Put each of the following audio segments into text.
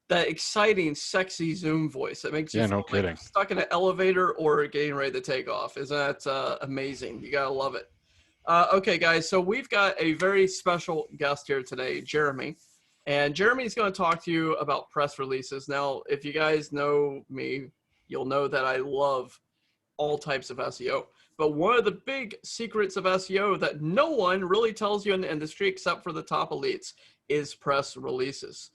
that exciting, sexy Zoom voice that makes you Yeah, feel no like you're kidding. stuck in an elevator or getting ready to take off. Isn't that amazing? You gotta love it. Okay, guys, so we've got a very special guest here today, Jeremy. And Jeremy's going to talk to you about press releases. Now, if you guys know me, you'll know that I love all types of SEO. But one of the big secrets of SEO that no one really tells you in the industry except for the top elites is press releases.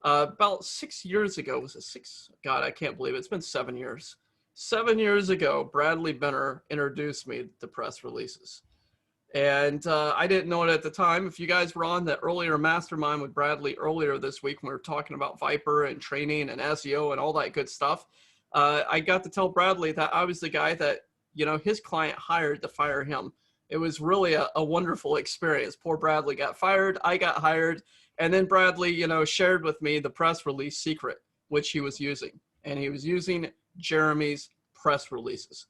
About 6 years ago, was it six? God, I can't believe it. It's been 7 years. 7 years ago, Bradley Benner introduced me to press releases. And I didn't know it at the time. If you guys were on the earlier mastermind with Bradley earlier this week, when we were talking about Viper and training and SEO and all that good stuff, I got to tell Bradley that I was the guy that, his client hired to fire him. It was really a wonderful experience. Poor Bradley got fired. I got hired. And then Bradley, shared with me the press release secret, which he was using. And he was using Jeremy's press releases.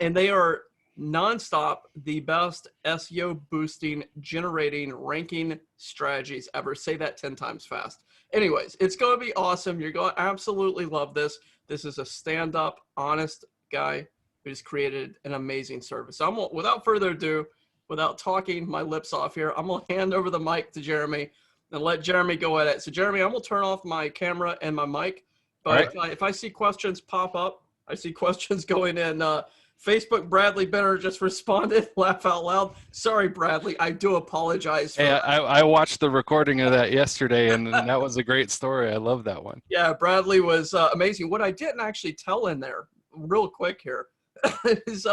And they are nonstop the best SEO boosting, generating, ranking strategies ever. Say that 10 times fast. Anyways, it's going to be awesome. You're going to absolutely love this. This is a stand-up, honest guy who's created an amazing service. So without further ado, without talking my lips off here, I'm going to hand over the mic to Jeremy and let Jeremy go at it. So Jeremy, I'm going to turn off my camera and my mic, All right. but if I see questions pop up, I see questions going in. Facebook Bradley Benner just responded, laugh out loud. Sorry, Bradley, I do apologize for Hey, that. I watched the recording of that yesterday, and that was a great story. I love that one. Yeah, Bradley was amazing. What I didn't actually tell in there, real quick here, is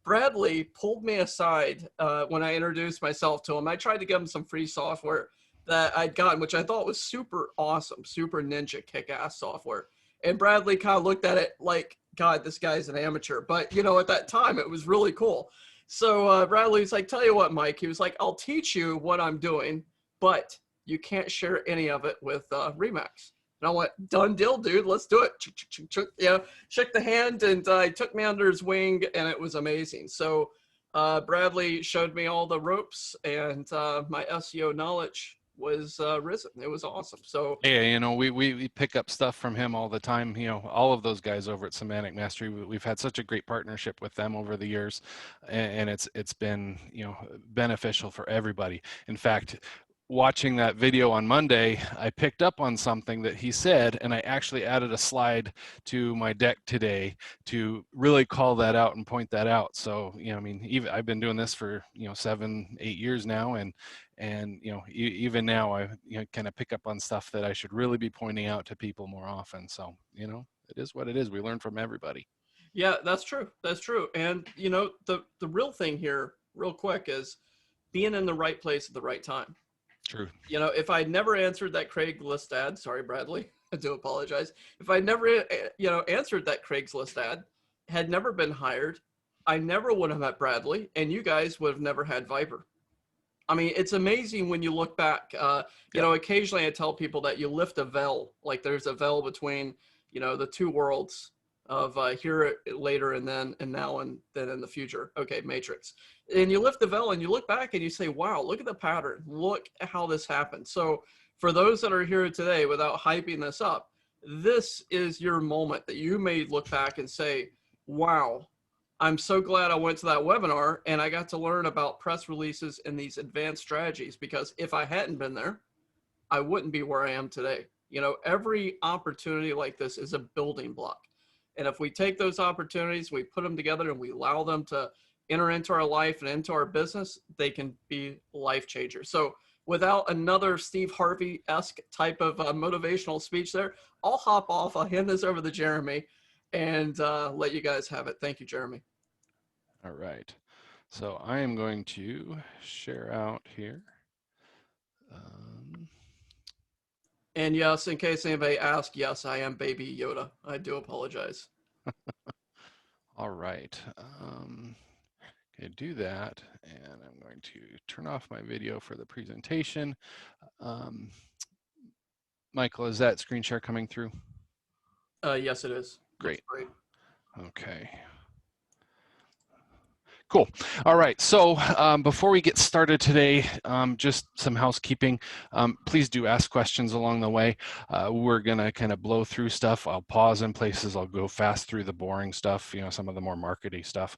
Bradley pulled me aside when I introduced myself to him. I tried to give him some free software that I'd gotten, which I thought was super awesome, super ninja kick-ass software. And Bradley kind of looked at it like, God, this guy's an amateur. But, at that time, it was really cool. So Bradley's like, tell you what, Mike, he was like, I'll teach you what I'm doing, but you can't share any of it with Remax. And I went, done deal, dude. Let's do it. Shook the hand, and he took me under his wing, and it was amazing. So Bradley showed me all the ropes, and my SEO knowledge was risen. It was awesome. So Yeah, we pick up stuff from him all the time. All of those guys over at Semantic Mastery, we've had such a great partnership with them over the years, and it's been beneficial for everybody. In fact, watching that video on Monday, I picked up on something that he said, and I actually added a slide to my deck today to really call that out and point that out. So, even I've been doing this for 7, 8 years now, and even now I kind of pick up on stuff that I should really be pointing out to people more often. So, it is what it is. We learn from everybody. yeah, that's true. That's true. And the real thing here, real quick, is being in the right place at the right time. True. If I'd never answered that Craigslist ad, sorry, Bradley, I do apologize. If I never, answered that Craigslist ad, had never been hired, I never would have met Bradley, and you guys would have never had Viper. I mean, it's amazing when you look back. Occasionally I tell people that you lift a veil, like there's a veil between, the two worlds of here later and then and now and then in the future. Okay, Matrix. And you lift the veil and you look back and you say, wow, look at the pattern. Look at how this happened. So for those that are here today, without hyping this up, this is your moment that you may look back and say, wow, I'm so glad I went to that webinar and I got to learn about press releases and these advanced strategies, because if I hadn't been there, I wouldn't be where I am today. Every opportunity like this is a building block. And if we take those opportunities, we put them together and we allow them to enter into our life and into our business, they can be life changers. So without another Steve Harvey-esque type of motivational speech there, I'll hop off. I'll hand this over to Jeremy and let you guys have it. Thank you, Jeremy. All right. So I am going to share out here. And yes, in case anybody asks, yes, I am Baby Yoda. I do apologize. All right. Okay, do that, and I'm going to turn off my video for the presentation. Michael, is that screen share coming through? Yes, it is. Great. Looks great. Okay. Cool. All right. So before we get started today, just some housekeeping. Please do ask questions along the way. We're going to kind of blow through stuff. I'll pause in places. I'll go fast through the boring stuff, some of the more markety stuff.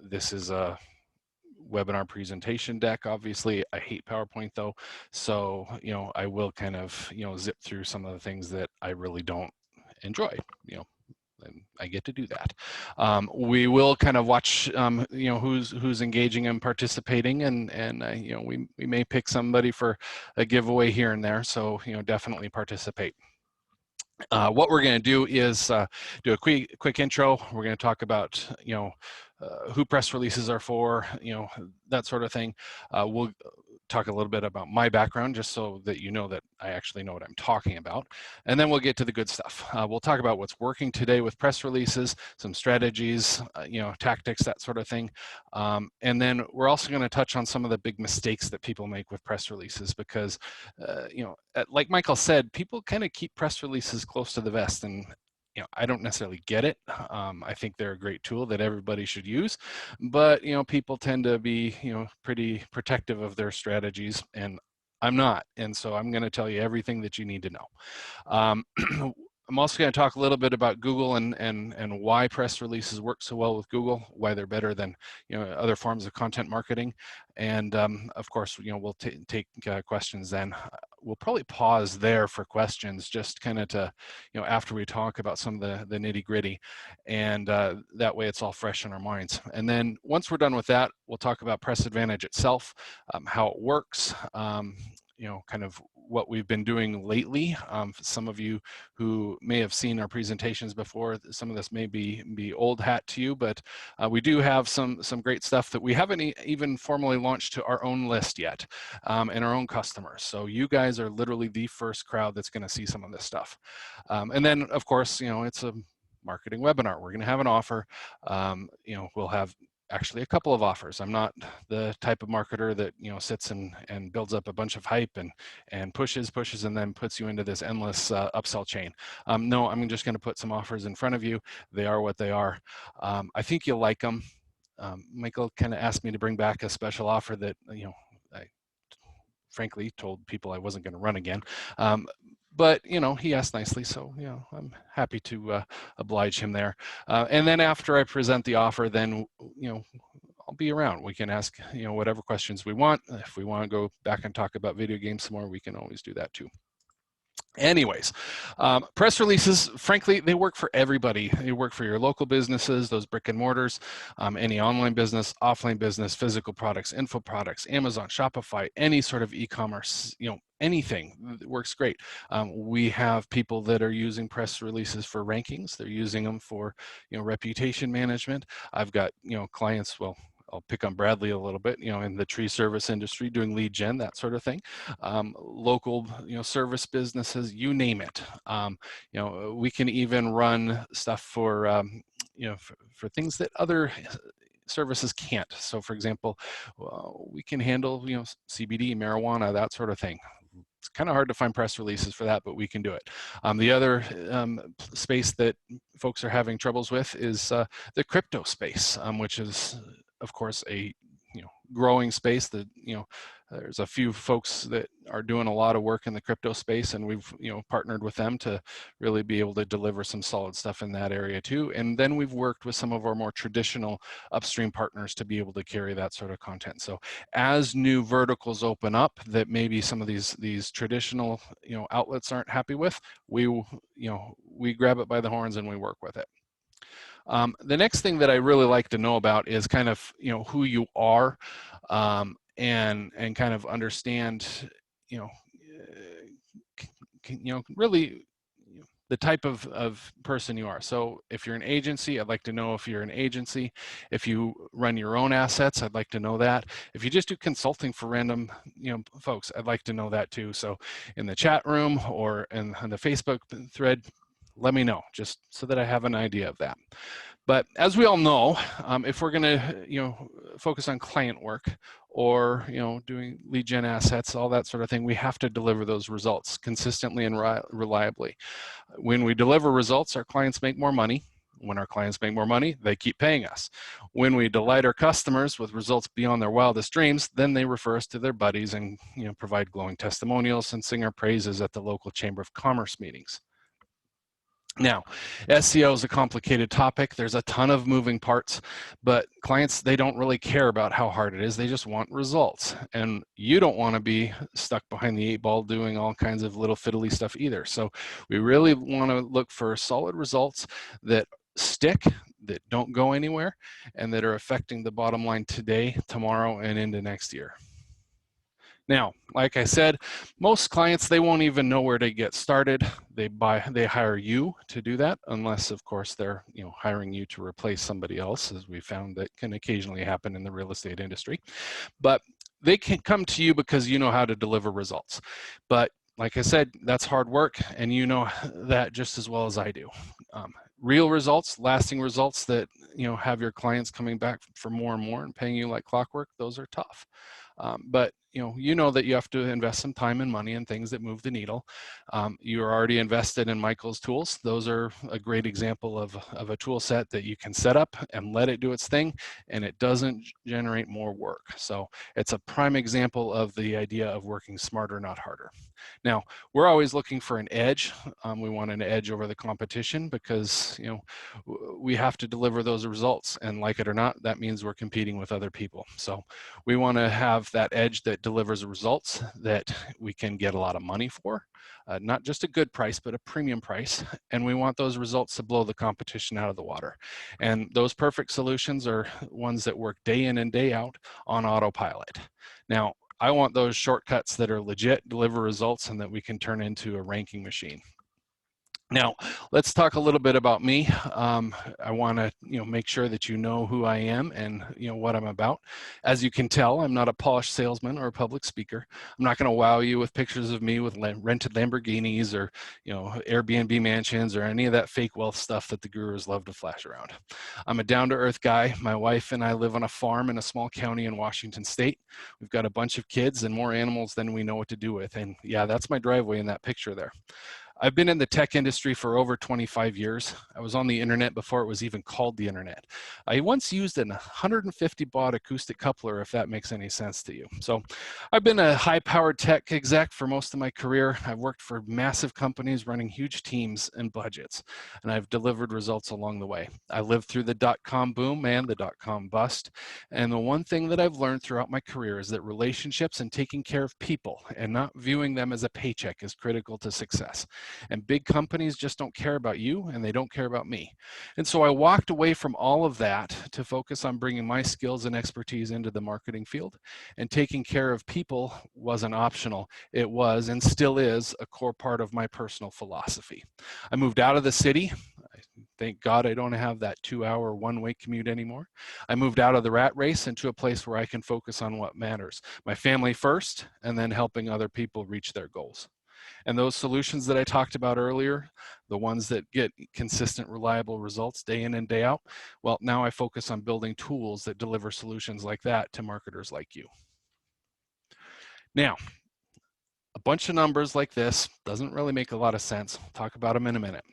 This is a webinar presentation deck. Obviously, I hate PowerPoint though. So, I will kind of, zip through some of the things that I really don't enjoy, and I get to do that. We will kind of watch, who's engaging and participating, and we may pick somebody for a giveaway here and there. So definitely participate. What we're going to do is do a quick intro. We're going to talk about who press releases are for, that sort of thing. We'll talk a little bit about my background, just so that you know that I actually know what I'm talking about. And then we'll get to the good stuff. We'll talk about what's working today with press releases, some strategies, tactics, that sort of thing. And then we're also going to touch on some of the big mistakes that people make with press releases, because, like Michael said, people kind of keep press releases close to the vest, and I don't necessarily get it. I think they're a great tool that everybody should use, but people tend to be pretty protective of their strategies, and I'm not. And so I'm going to tell you everything that you need to know. I'm also going to talk a little bit about Google and why press releases work so well with Google, why they're better than other forms of content marketing, and of course we'll take questions then. We'll probably pause there for questions, just kind of to after we talk about some of the nitty gritty, and that way it's all fresh in our minds. And then once we're done with that, we'll talk about Press Advantage itself, how it works, kind of what we've been doing lately. Some of you who may have seen our presentations before, some of this may be old hat to you, but we do have some great stuff that we haven't even formally launched to our own list yet, and our own customers. So you guys are literally the first crowd that's going to see some of this stuff. And then of course, it's a marketing webinar. We're going to have an offer. We'll have actually a couple of offers. I'm not the type of marketer that sits and builds up a bunch of hype and pushes and then puts you into this endless upsell chain. No, I'm just going to put some offers in front of you. They are what they are. I think you'll like them. Michael kind of asked me to bring back a special offer that I frankly told people I wasn't going to run again. But he asked nicely, so I'm happy to oblige him there. And then after I present the offer, then I'll be around. We can ask whatever questions we want. If we want to go back and talk about video games some more, we can always do that too. Anyways, press releases, frankly, they work for everybody. They work for your local businesses, those brick and mortars, any online business, offline business, physical products, info products, Amazon, Shopify, any sort of e-commerce, anything works great. We have people that are using press releases for rankings. They're using them for, reputation management. I've got, clients, well, I'll pick on Bradley a little bit, in the tree service industry, doing lead gen, that sort of thing. Local, service businesses, you name it. We can even run stuff for, for things that other services can't. So for example, we can handle, CBD, marijuana, that sort of thing. It's kind of hard to find press releases for that, but we can do it. The other space that folks are having troubles with is the crypto space, which is, of course, a growing space. That there's a few folks that are doing a lot of work in the crypto space, and we've partnered with them to really be able to deliver some solid stuff in that area too. And then we've worked with some of our more traditional upstream partners to be able to carry that sort of content. So as new verticals open up that maybe some of these traditional outlets aren't happy with, we grab it by the horns and we work with it. The next thing that I really like to know about is kind of who you are, and kind of understand really the type of person you are. So if you're an agency, I'd like to know if you're an agency. If you run your own assets, I'd like to know that. If you just do consulting for random folks, I'd like to know that too. So in the chat room or in the Facebook thread, let me know, just so that I have an idea of that. But as we all know, if we're going to focus on client work or doing lead gen assets, all that sort of thing, we have to deliver those results consistently and reliably. When we deliver results, our clients make more money. When our clients make more money, they keep paying us. When we delight our customers with results beyond their wildest dreams, then they refer us to their buddies and provide glowing testimonials and sing our praises at the local Chamber of Commerce meetings. Now, SEO is a complicated topic. There's a ton of moving parts, but clients, they don't really care about how hard it is. They just want results. And you don't want to be stuck behind the 8-ball doing all kinds of little fiddly stuff either. So we really want to look for solid results that stick, that don't go anywhere, and that are affecting the bottom line today, tomorrow, and into next year. Now, like I said, most clients, they won't even know where to get started. They hire you to do that, unless of course they're hiring you to replace somebody else, as we found that can occasionally happen in the real estate industry. But they can come to you because you know how to deliver results. But like I said, that's hard work, and you know that just as well as I do. Real results, lasting results that have your clients coming back for more and more and paying you like clockwork, those are tough. But you know that you have to invest some time and money in things that move the needle. You are already invested in Michael's tools. Those are a great example of a tool set that you can set up and let it do its thing, and it doesn't generate more work. So it's a prime example of the idea of working smarter, not harder. Now, we're always looking for an edge. We want an edge over the competition because we have to deliver those results, and like it or not, that means we're competing with other people. So we want to have that edge that delivers results that we can get a lot of money for, not just a good price, but a premium price. And we want those results to blow the competition out of the water. And those perfect solutions are ones that work day in and day out on autopilot. Now, I want those shortcuts that are legit, deliver results, and that we can turn into a ranking machine. Now, let's talk a little bit about me. I want to, make sure that you know who I am and what I'm about. As you can tell, I'm not a polished salesman or a public speaker. I'm not going to wow you with pictures of me with rented Lamborghinis or Airbnb mansions or any of that fake wealth stuff that the gurus love to flash around. I'm a down-to-earth guy. My wife and I live on a farm in a small county in Washington State. We've got a bunch of kids and more animals than we know what to do with. And yeah, that's my driveway in that picture there. I've been in the tech industry for over 25 years. I was on the internet before it was even called the internet. I once used an 150 baud acoustic coupler, if that makes any sense to you. So I've been a high-powered tech exec for most of my career. I've worked for massive companies running huge teams and budgets, and I've delivered results along the way. I lived through the dot-com boom and the dot-com bust, and the one thing that I've learned throughout my career is that relationships and taking care of people and not viewing them as a paycheck is critical to success. And big companies just don't care about you, and they don't care about me. And so I walked away from all of that to focus on bringing my skills and expertise into the marketing field. And taking care of people wasn't optional. It was and still is a core part of my personal philosophy. I moved out of the city. Thank God I don't have that 2-hour one-way commute anymore. I moved out of the rat race into a place where I can focus on what matters. My family first, and then helping other people reach their goals. And those solutions that I talked about earlier, the ones that get consistent, reliable results day in and day out, well, now I focus on building tools that deliver solutions like that to marketers like you. Now, a bunch of numbers like this doesn't really make a lot of sense. I'll talk about them in a minute.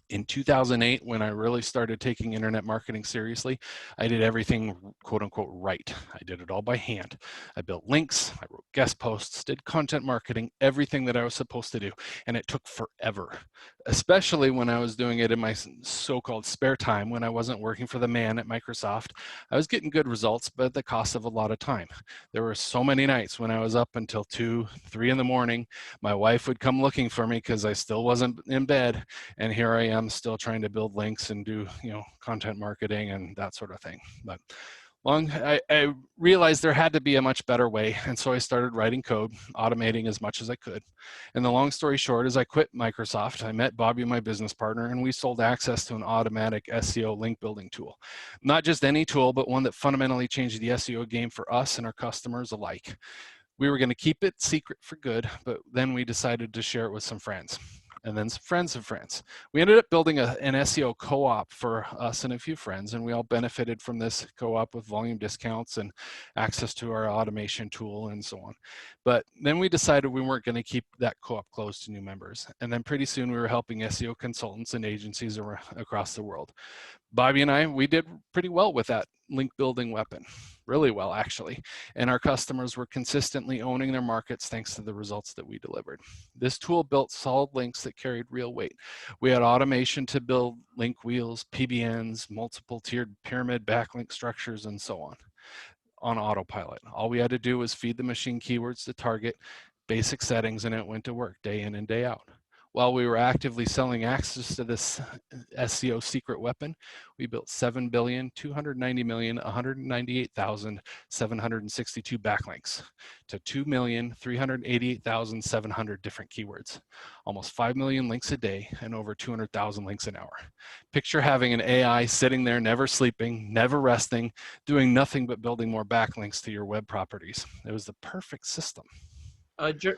In 2008, when I really started taking internet marketing seriously, I did everything quote unquote right. I did it all by hand. I built links, I wrote guest posts, did content marketing, everything that I was supposed to do. And it took forever, especially when I was doing it in my so-called spare time when I wasn't working for the man at Microsoft. I was getting good results, but at the cost of a lot of time. There were so many nights when I was up until 2, 3 in the morning. My wife would come looking for me because I still wasn't in bed. And here I am still trying to build links and do content marketing and that sort of thing. But I realized there had to be a much better way, and so I started writing code, automating as much as I could. And the long story short is I quit Microsoft. I met Bobby, my business partner, and we sold access to an automatic SEO link building tool. Not just any tool, but one that fundamentally changed the SEO game for us and our customers alike. We were going to keep it secret for good, but then we decided to share it with some friends. and then some friends of friends. We ended up building an SEO co-op for us and a few friends, and we all benefited from this co-op with volume discounts and access to our automation tool and so on. But then we decided we weren't going to keep that co-op closed to new members. And then pretty soon we were helping SEO consultants and agencies across the world. Bobby and I, we did pretty well with that link building weapon, really well actually. And our customers were consistently owning their markets thanks to the results that we delivered. This tool built solid links that carried real weight. We had automation to build link wheels, PBNs, multiple tiered pyramid backlink structures, and so on autopilot. All we had to do was feed the machine keywords to target, basic settings, and it went to work day in and day out. While we were actively selling access to this SEO secret weapon, we built 7,290,198,762 backlinks to 2,388,700 different keywords, almost 5 million links a day and over 200,000 links an hour. Picture having an AI sitting there, never sleeping, never resting, doing nothing but building more backlinks to your web properties. It was the perfect system.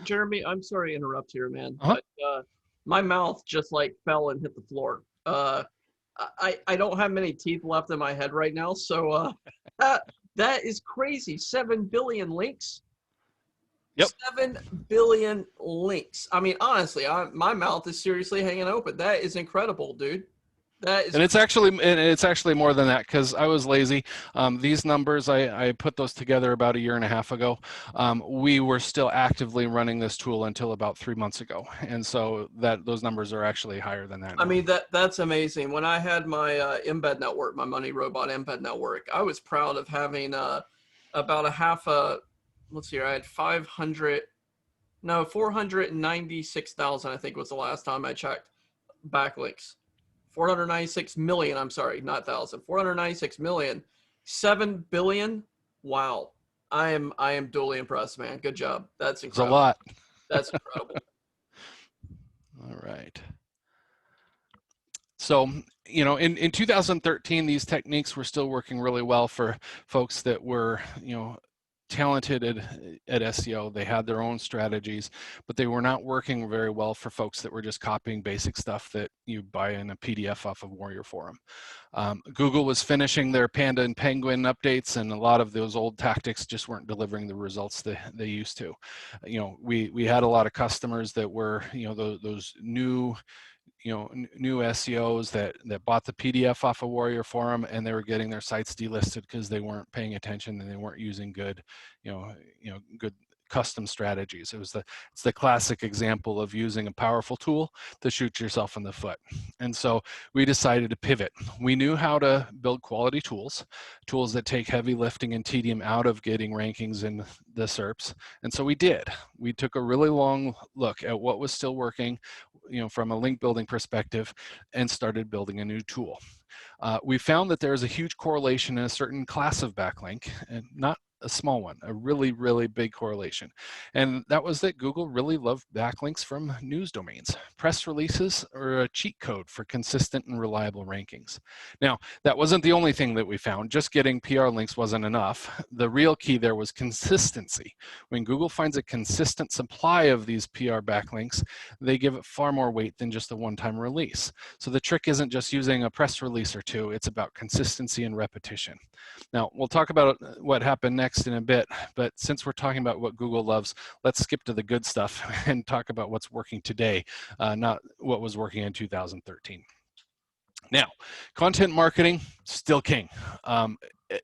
Jeremy, I'm sorry to interrupt here, man, Uh-huh. but my mouth just like fell and hit the floor. I don't have many teeth left in my head right now, so that is crazy. 7 billion links. Yep. 7 billion links. I mean, honestly, my mouth is seriously hanging open. That is incredible, dude. That is. And it's actually more than that, because I was lazy. These numbers, I put those together about a year and a half ago. We were still actively running this tool until about 3 months ago, and so those numbers are actually higher than that now. I mean, that's amazing. When I had my embed network, my Money Robot embed network, I was proud of having about a half a. Let's see, I had 496,000, I think was the last time I checked, backlinks. 496 million, I'm sorry, not thousand. 496 million. 7 billion. Wow. I am duly impressed, man. Good job. That's incredible. It's a lot. That's incredible. All right. So, in 2013, these techniques were still working really well for folks that were, talented at SEO. They had their own strategies, but they were not working very well for folks that were just copying basic stuff that you buy in a PDF off of Warrior Forum. Google was finishing their Panda and Penguin updates, and a lot of those old tactics just weren't delivering the results that they used to. We had a lot of customers that were, those new SEOs that bought the PDF off of Warrior Forum, and they were getting their sites delisted because they weren't paying attention and they weren't using good custom strategies. It's the classic example of using a powerful tool to shoot yourself in the foot. And so we decided to pivot. We knew how to build quality tools that take heavy lifting and tedium out of getting rankings in the SERPs. And so we did. We took a really long look at what was still working, from a link building perspective, and started building a new tool. We found that there is a huge correlation in a certain class of backlink, and not a small one, a really, really big correlation. And that was that Google really loved backlinks from news domains. Press releases are a cheat code for consistent and reliable rankings. Now, that wasn't the only thing that we found. Just getting PR links wasn't enough. The real key there was consistency. When Google finds a consistent supply of these PR backlinks, they give it far more weight than just a one-time release. So the trick isn't just using a press release or two, it's about consistency and repetition. Now, we'll talk about what happened next in a bit, but since we're talking about what Google loves, let's skip to the good stuff and talk about what's working today, not what was working in 2013. Now, content marketing, still king.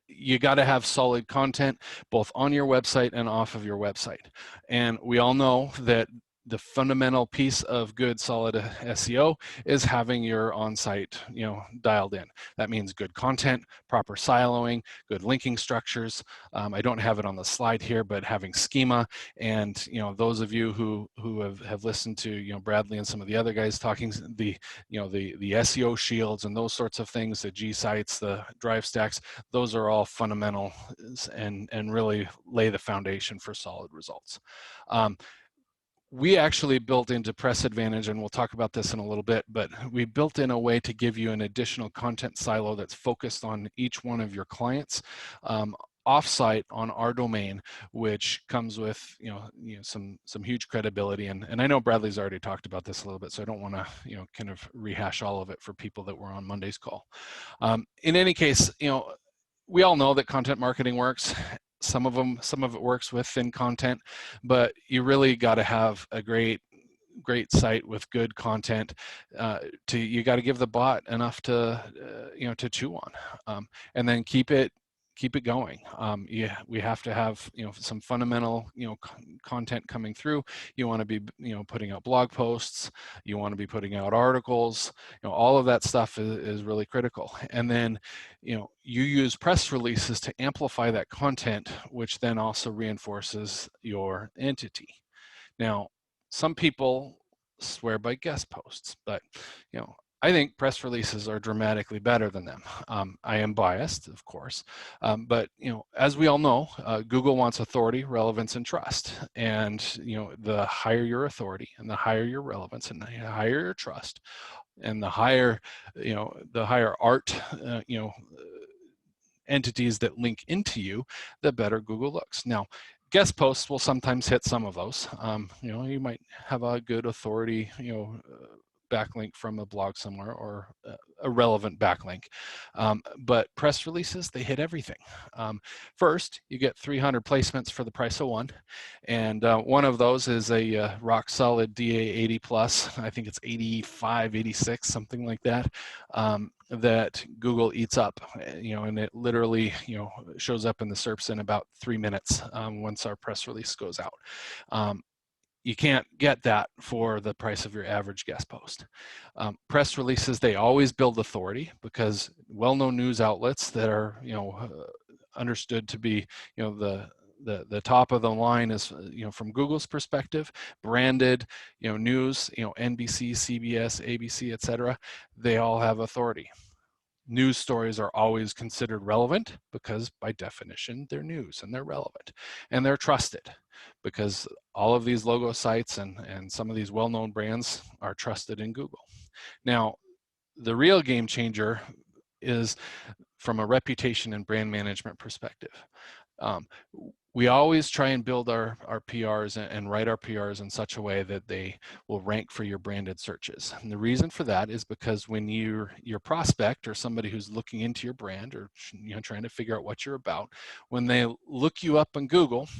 You got to have solid content both on your website and off of your website. And we all know that the fundamental piece of good, solid SEO is having your on-site, dialed in. That means good content, proper siloing, good linking structures. I don't have it on the slide here, but having schema, and those of you who have listened to Bradley and some of the other guys talking, the SEO shields and those sorts of things, the G sites, the drive stacks, those are all fundamental and really lay the foundation for solid results. We actually built into Press Advantage, and we'll talk about this in a little bit, but we built in a way to give you an additional content silo that's focused on each one of your clients. offsite on our domain, which comes with some huge credibility. And I know Bradley's already talked about this a little bit, so I don't want to kind of rehash all of it for people that were on Monday's call. In any case, we all know that content marketing works. Some of it works with thin content, but you really got to have a great site with good content. You got to give the bot enough to to chew on, and then keep it going. We have to have some fundamental content coming through. You want to be putting out blog posts. You want to be putting out articles. All of that stuff is really critical. And then you use press releases to amplify that content, which then also reinforces your entity. Now, some people swear by guest posts, but I think press releases are dramatically better than them. I am biased, of course, but as we all know, Google wants authority, relevance, and trust. And the higher your authority, and the higher your relevance, and the higher your trust, and the higher art, entities that link into you, the better Google looks. Now, guest posts will sometimes hit some of those. You might have a good authority, backlink from a blog somewhere, or a relevant backlink. But press releases, they hit everything. First, you get 300 placements for the price of one. And one of those is a rock solid DA 80 plus. I think it's 85, 86, something like that. That Google eats up, and it literally, shows up in the SERPs in about 3 minutes once our press release goes out. You can't get that for the price of your average guest post. Press releases, they always build authority, because well-known news outlets that are, understood to be, the top of the line is, from Google's perspective, branded, news, NBC, CBS, ABC, etc. They all have authority. News stories are always considered relevant because by definition they're news and they're relevant and they're trusted, because all of these logo sites and some of these well-known brands are trusted in Google. Now, the real game changer is from a reputation and brand management perspective. We always try and build our PRs and write our PRs in such a way that they will rank for your branded searches. And the reason for that is because when your prospect, or somebody who's looking into your brand, or trying to figure out what you're about, when they look you up on Google,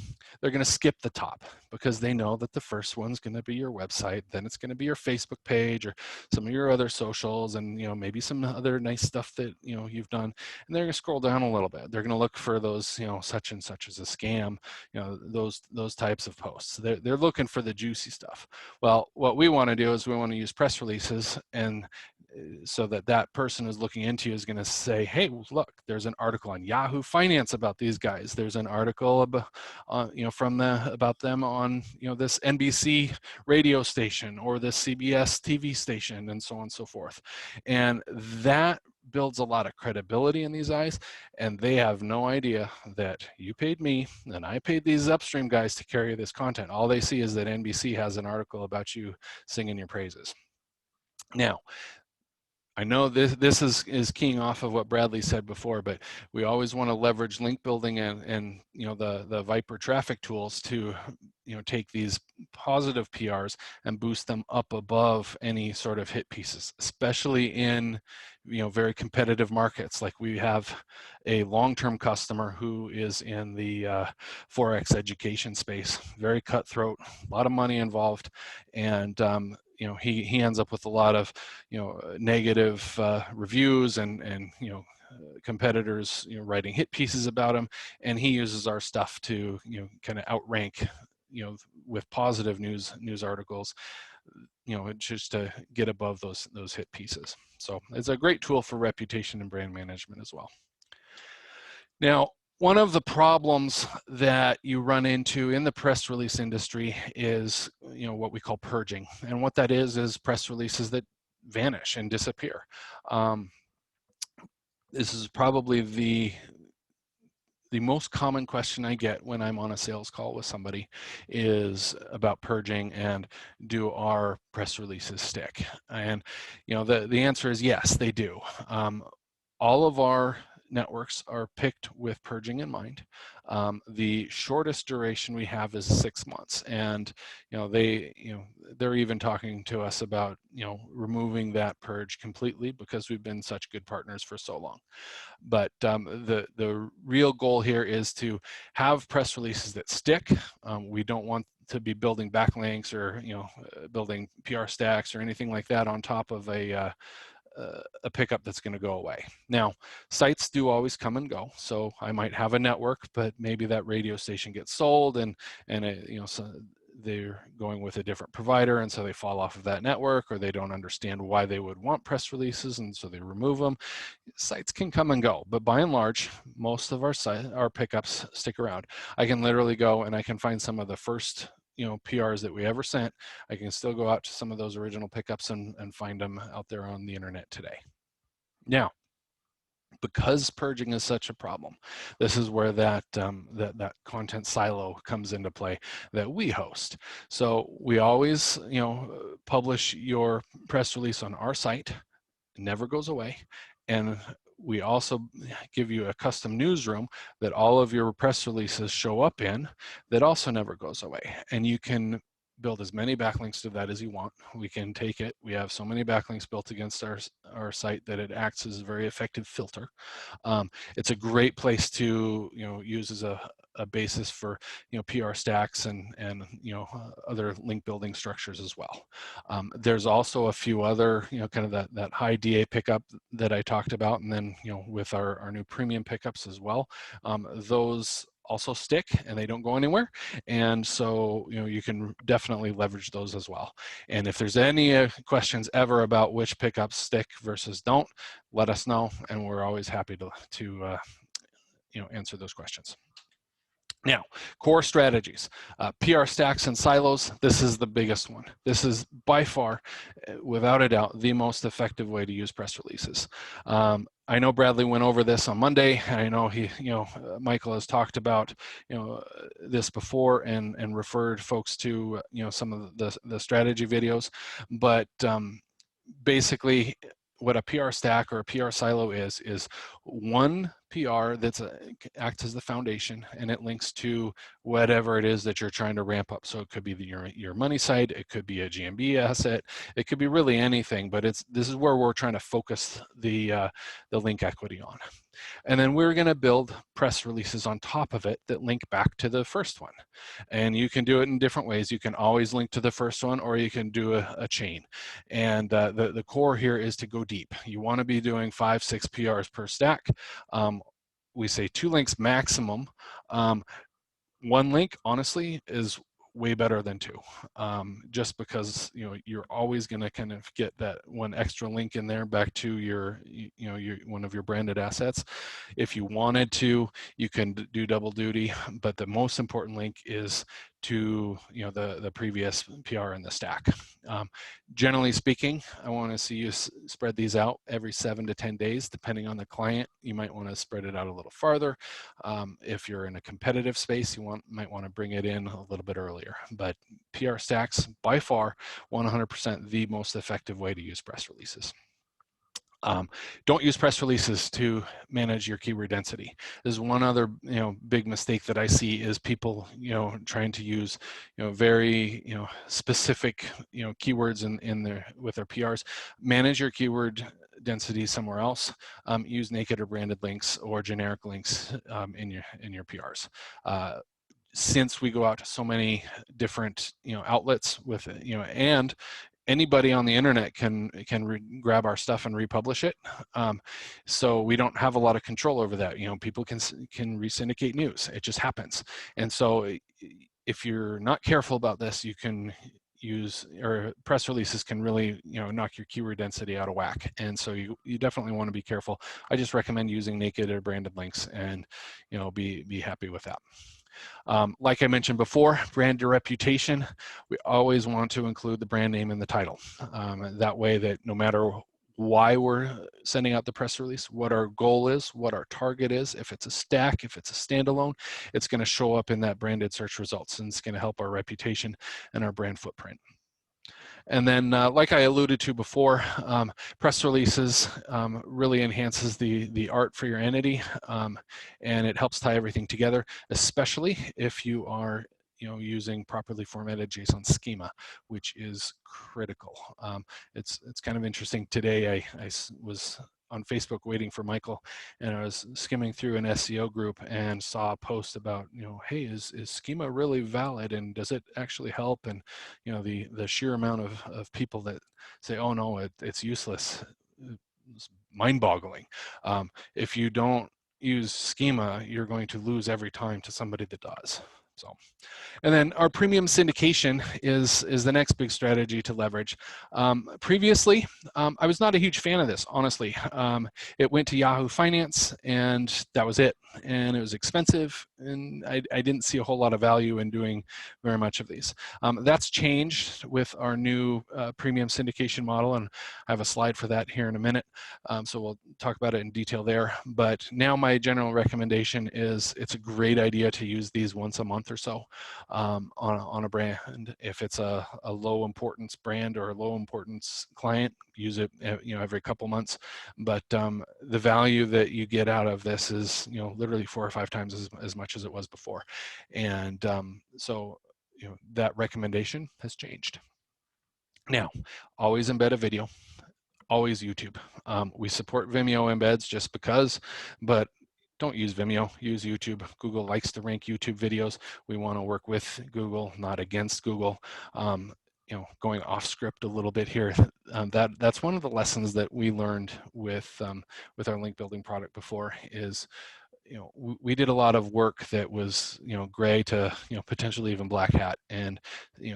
they're going to skip the top, because they know that the first one's going to be your website, then it's going to be your Facebook page or some of your other socials, and maybe some other nice stuff that you've done, and they're going to scroll down a little bit. They're going to look for those such and such as a scam, those types of posts. They're looking for the juicy stuff. Well, what we want to do is we want to use press releases, and so that person who's looking into you is going to say, hey, look, there's an article on Yahoo Finance about these guys. There's an article about, about them on this NBC radio station or this CBS TV station, and so on and so forth. And that builds a lot of credibility in these eyes, and they have no idea that you paid me and I paid these upstream guys to carry this content. All they see is that NBC has an article about you singing your praises. Now, I know this is keying off of what Bradley said before, but we always want to leverage link building and the Viper traffic tools to take these positive PRs and boost them up above any sort of hit pieces, especially in very competitive markets. Like, we have a long-term customer who is in the Forex education space, very cutthroat, a lot of money involved, and he ends up with a lot of negative reviews and competitors writing hit pieces about him, and he uses our stuff to kind of outrank with positive news articles, just to get above those hit pieces. So it's a great tool for reputation and brand management as well. Now, one of the problems that you run into in the press release industry is what we call purging, and what that is press releases that vanish and disappear. This is probably the most common question I get when I'm on a sales call with somebody, is about purging and do our press releases stick? And the answer is yes, they do. All of our networks are picked with purging in mind. The shortest duration we have is 6 months, and they're even talking to us about removing that purge completely because we've been such good partners for so long. But the real goal here is to have press releases that stick. We don't want to be building backlinks or building PR stacks or anything like that on top of a pickup that's going to go away. Now, sites do always come and go. So I might have a network, but maybe that radio station gets sold and so they're going with a different provider, and so they fall off of that network, or they don't understand why they would want press releases, and so they remove them. Sites can come and go, but by and large, most of our pickups stick around. I can literally go and I can find some of the first PRs that we ever sent. I can still go out to some of those original pickups and find them out there on the internet today. Now, because purging is such a problem, this is where that content silo comes into play that we host. So we always publish your press release on our site. It never goes away. And we also give you a custom newsroom that all of your press releases show up in that also never goes away. And you can build as many backlinks to that as you want. We can take it. We have so many backlinks built against our site that it acts as a very effective filter. It's a great place to use as a basis for PR stacks and other link building structures as well. There's also a few other kind of that high DA pickup that I talked about, and then with our new premium pickups as well. Those also stick and they don't go anywhere, and so you can definitely leverage those as well. And if there's any questions ever about which pickups stick versus don't, let us know, and we're always happy to answer those questions. Now, core strategies, PR stacks and silos. This is the biggest one. This is by far, without a doubt, the most effective way to use press releases. I know Bradley went over this on Monday, and I know Michael has talked about this before and referred folks to some of the strategy videos, but basically what a PR stack or a PR silo is one PR that's acts as the foundation, and it links to whatever it is that you're trying to ramp up. So it could be your money site, it could be a GMB asset, it could be really anything, but this is where we're trying to focus the link equity on. And then we're going to build press releases on top of it that link back to the first one. And you can do it in different ways. You can always link to the first one, or you can do a chain. And the core here is to go deep. You want to be doing 5-6 PRs per stack. We say 2 links maximum. One link, honestly, is way better than 2, just because you're always going to kind of get that one extra link in there back to your one of your branded assets. If you wanted to, you can do double duty, but the most important link is to the previous PR in the stack. Generally speaking, I want to see you spread these out every 7 to 10 days, depending on the client. You might want to spread it out a little farther. If you're in a competitive space, you might want to bring it in a little bit earlier. But PR stacks, by far, 100% the most effective way to use press releases. Don't use press releases to manage your keyword density. There's one other big mistake that I see is people trying to use very specific keywords with their PRs. Manage your keyword density somewhere else. Use naked or branded links or generic links in your PRs. Since we go out to so many different outlets with and anybody on the internet can grab our stuff and republish it, so we don't have a lot of control over that. People can resyndicate news. It just happens. And so if you're not careful about this, you can or press releases can really knock your keyword density out of whack. And so you definitely want to be careful. I just recommend using naked or branded links, and be happy with that. Like I mentioned before, brand or reputation, we always want to include the brand name in the title. That way that no matter why we're sending out the press release, what our goal is, what our target is, if it's a stack, if it's a standalone, it's going to show up in that branded search results, and it's going to help our reputation and our brand footprint. And then, like I alluded to before, press releases really enhances the art for your entity, and it helps tie everything together, especially if you are using properly formatted JSON schema, which is critical. It's kind of interesting. Today I was on Facebook waiting for Michael, and I was skimming through an SEO group and saw a post about, hey, is schema really valid, and does it actually help? And the sheer amount of people that say, oh no, it's useless, it's mind-boggling. If you don't use schema, you're going to lose every time to somebody that does. So, and then our premium syndication is the next big strategy to leverage. Previously, I was not a huge fan of this, honestly. It went to Yahoo Finance, and that was it. And it was expensive, and I didn't see a whole lot of value in doing very much of these. That's changed with our new premium syndication model, and I have a slide for that here in a minute. So we'll talk about it in detail there. But now my general recommendation is it's a great idea to use these once a month or so. On a brand. If it's a low importance brand or a low importance client, use it every couple months. But the value that you get out of this is literally 4 or 5 times as much as it was before. And so that recommendation has changed. Now, always embed a video, always YouTube. We support Vimeo embeds just because, but don't use Vimeo, use YouTube. Google likes to rank YouTube videos. We want to work with Google, not against Google. Going off script a little bit here, that's one of the lessons that we learned with our link building product before is, we did a lot of work that was, gray to, potentially even black hat, and,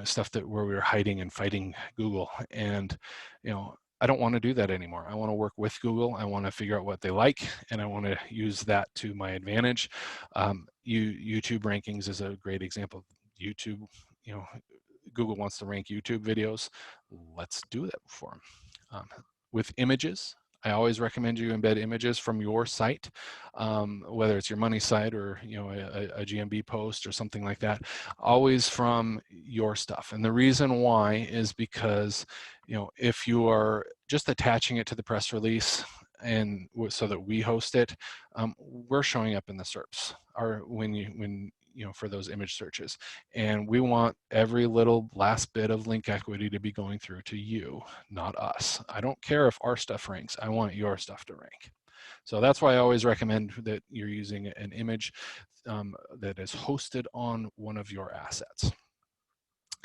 stuff where we were hiding and fighting Google. And, I don't want to do that anymore. I want to work with Google. I want to figure out what they like, and I want to use that to my advantage. YouTube rankings is a great example. YouTube, Google wants to rank YouTube videos. Let's do that for them. With images, I always recommend you embed images from your site, whether it's your money site or a GMB post or something like that. Always from your stuff. And the reason why is because if you are just attaching it to the press release and so that we host it, we're showing up in the SERPs when for those image searches. And we want every little last bit of link equity to be going through to you, not us. I don't care if our stuff ranks. I want your stuff to rank. So that's why I always recommend that you're using an image that is hosted on one of your assets.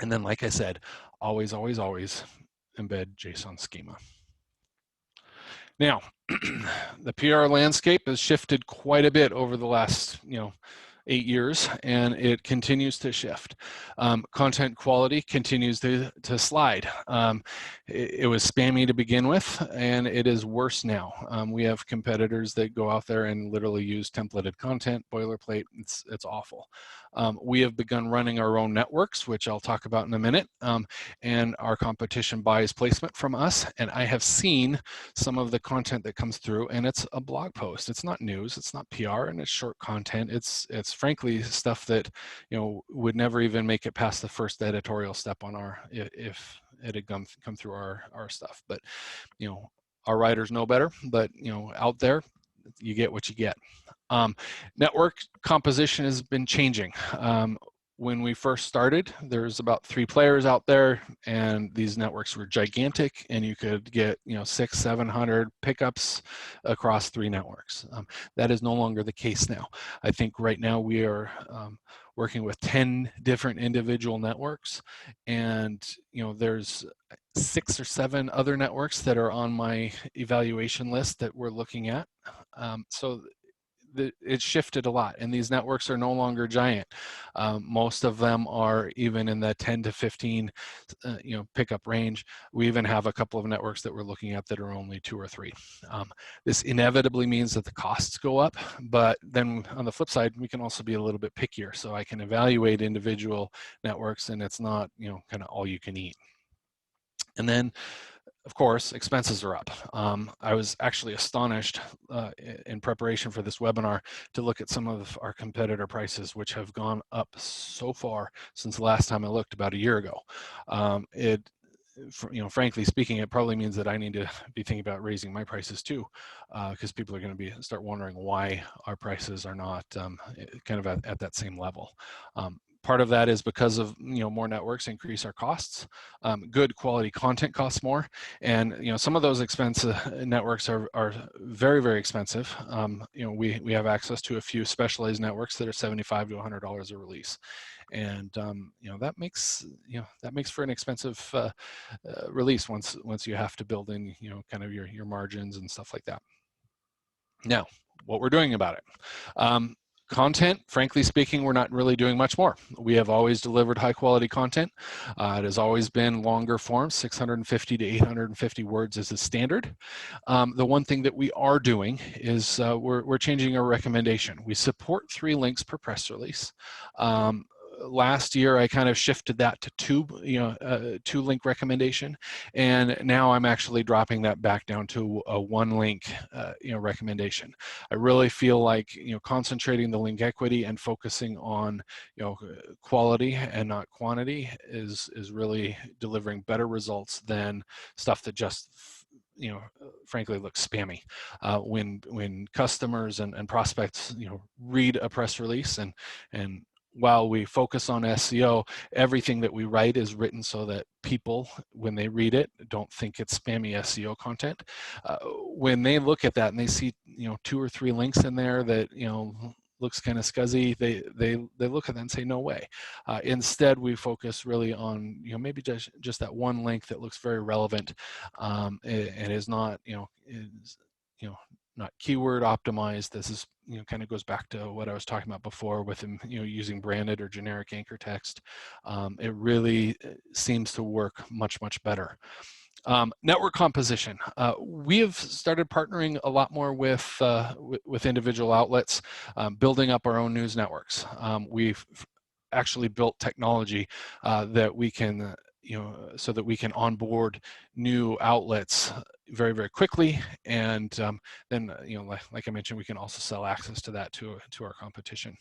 And then, like I said, always, always, always embed JSON schema. Now, the PR landscape has shifted quite a bit over the last, 8 years, and it continues to shift. Content quality continues to slide. It was spammy to begin with, and it is worse now. We have competitors that go out there and literally use templated content, boilerplate. It's awful. We have begun running our own networks, which I'll talk about in a minute, and our competition buys placement from us. And I have seen some of the content that comes through, and it's a blog post. It's not news, it's not PR, and it's short content. It's frankly stuff that would never even make it past the first editorial step on if it had come through our stuff. But our writers know better. But out there, you get what you get. Network composition has been changing. When we first started, there's about 3 players out there, and these networks were gigantic, and you could get 600-700 pickups across 3 networks. That is no longer the case now. I think right now we are working with 10 different individual networks, and there's 6 or 7 other networks that are on my evaluation list that we're looking at. So it's shifted a lot, and these networks are no longer giant. Most of them are even in the 10 to 15 pickup range. We even have a couple of networks that we're looking at that are only 2 or 3. This inevitably means that the costs go up, but then on the flip side, we can also be a little bit pickier, so I can evaluate individual networks, and it's not kind of all you can eat. And then, of course, expenses are up. I was actually astonished in preparation for this webinar to look at some of our competitor prices, which have gone up so far since the last time I looked about a year ago. frankly speaking, it probably means that I need to be thinking about raising my prices too, because people are going to start wondering why our prices are not kind of at that same level. Part of that is because of more networks increase our costs. Good quality content costs more, and some of those expensive networks are very, very expensive. We have access to a few specialized networks that are $75 to $100 a release, and that makes for an expensive release once you have to build in kind of your margins and stuff like that. Now, what we're doing about it. Content, frankly speaking, we're not really doing much more. We have always delivered high quality content. It has always been longer forms, 650 to 850 words is the standard. The one thing that we are doing is we're changing our recommendation. We support 3 links per press release. Last year I kind of shifted that to 2 link recommendation, and now I'm actually dropping that back down to a 1 link recommendation. I really feel like concentrating the link equity and focusing on quality and not quantity is really delivering better results than stuff that just frankly looks spammy. When customers and prospects read a press release, and while we focus on SEO, everything that we write is written so that people, when they read it, don't think it's spammy SEO content. When they look at that and they see 2 or 3 links in there that looks kind of scuzzy, they look at that and say no way. Instead, we focus really on maybe just that 1 link that looks very relevant, and is not not keyword optimized. This is kind of goes back to what I was talking about before with them using branded or generic anchor text. It really seems to work much better. Network composition. We have started partnering a lot more with individual outlets, building up our own news networks. We've actually built technology that we can so that we can onboard new outlets very, very quickly, and then like I mentioned, we can also sell access to that to our competition.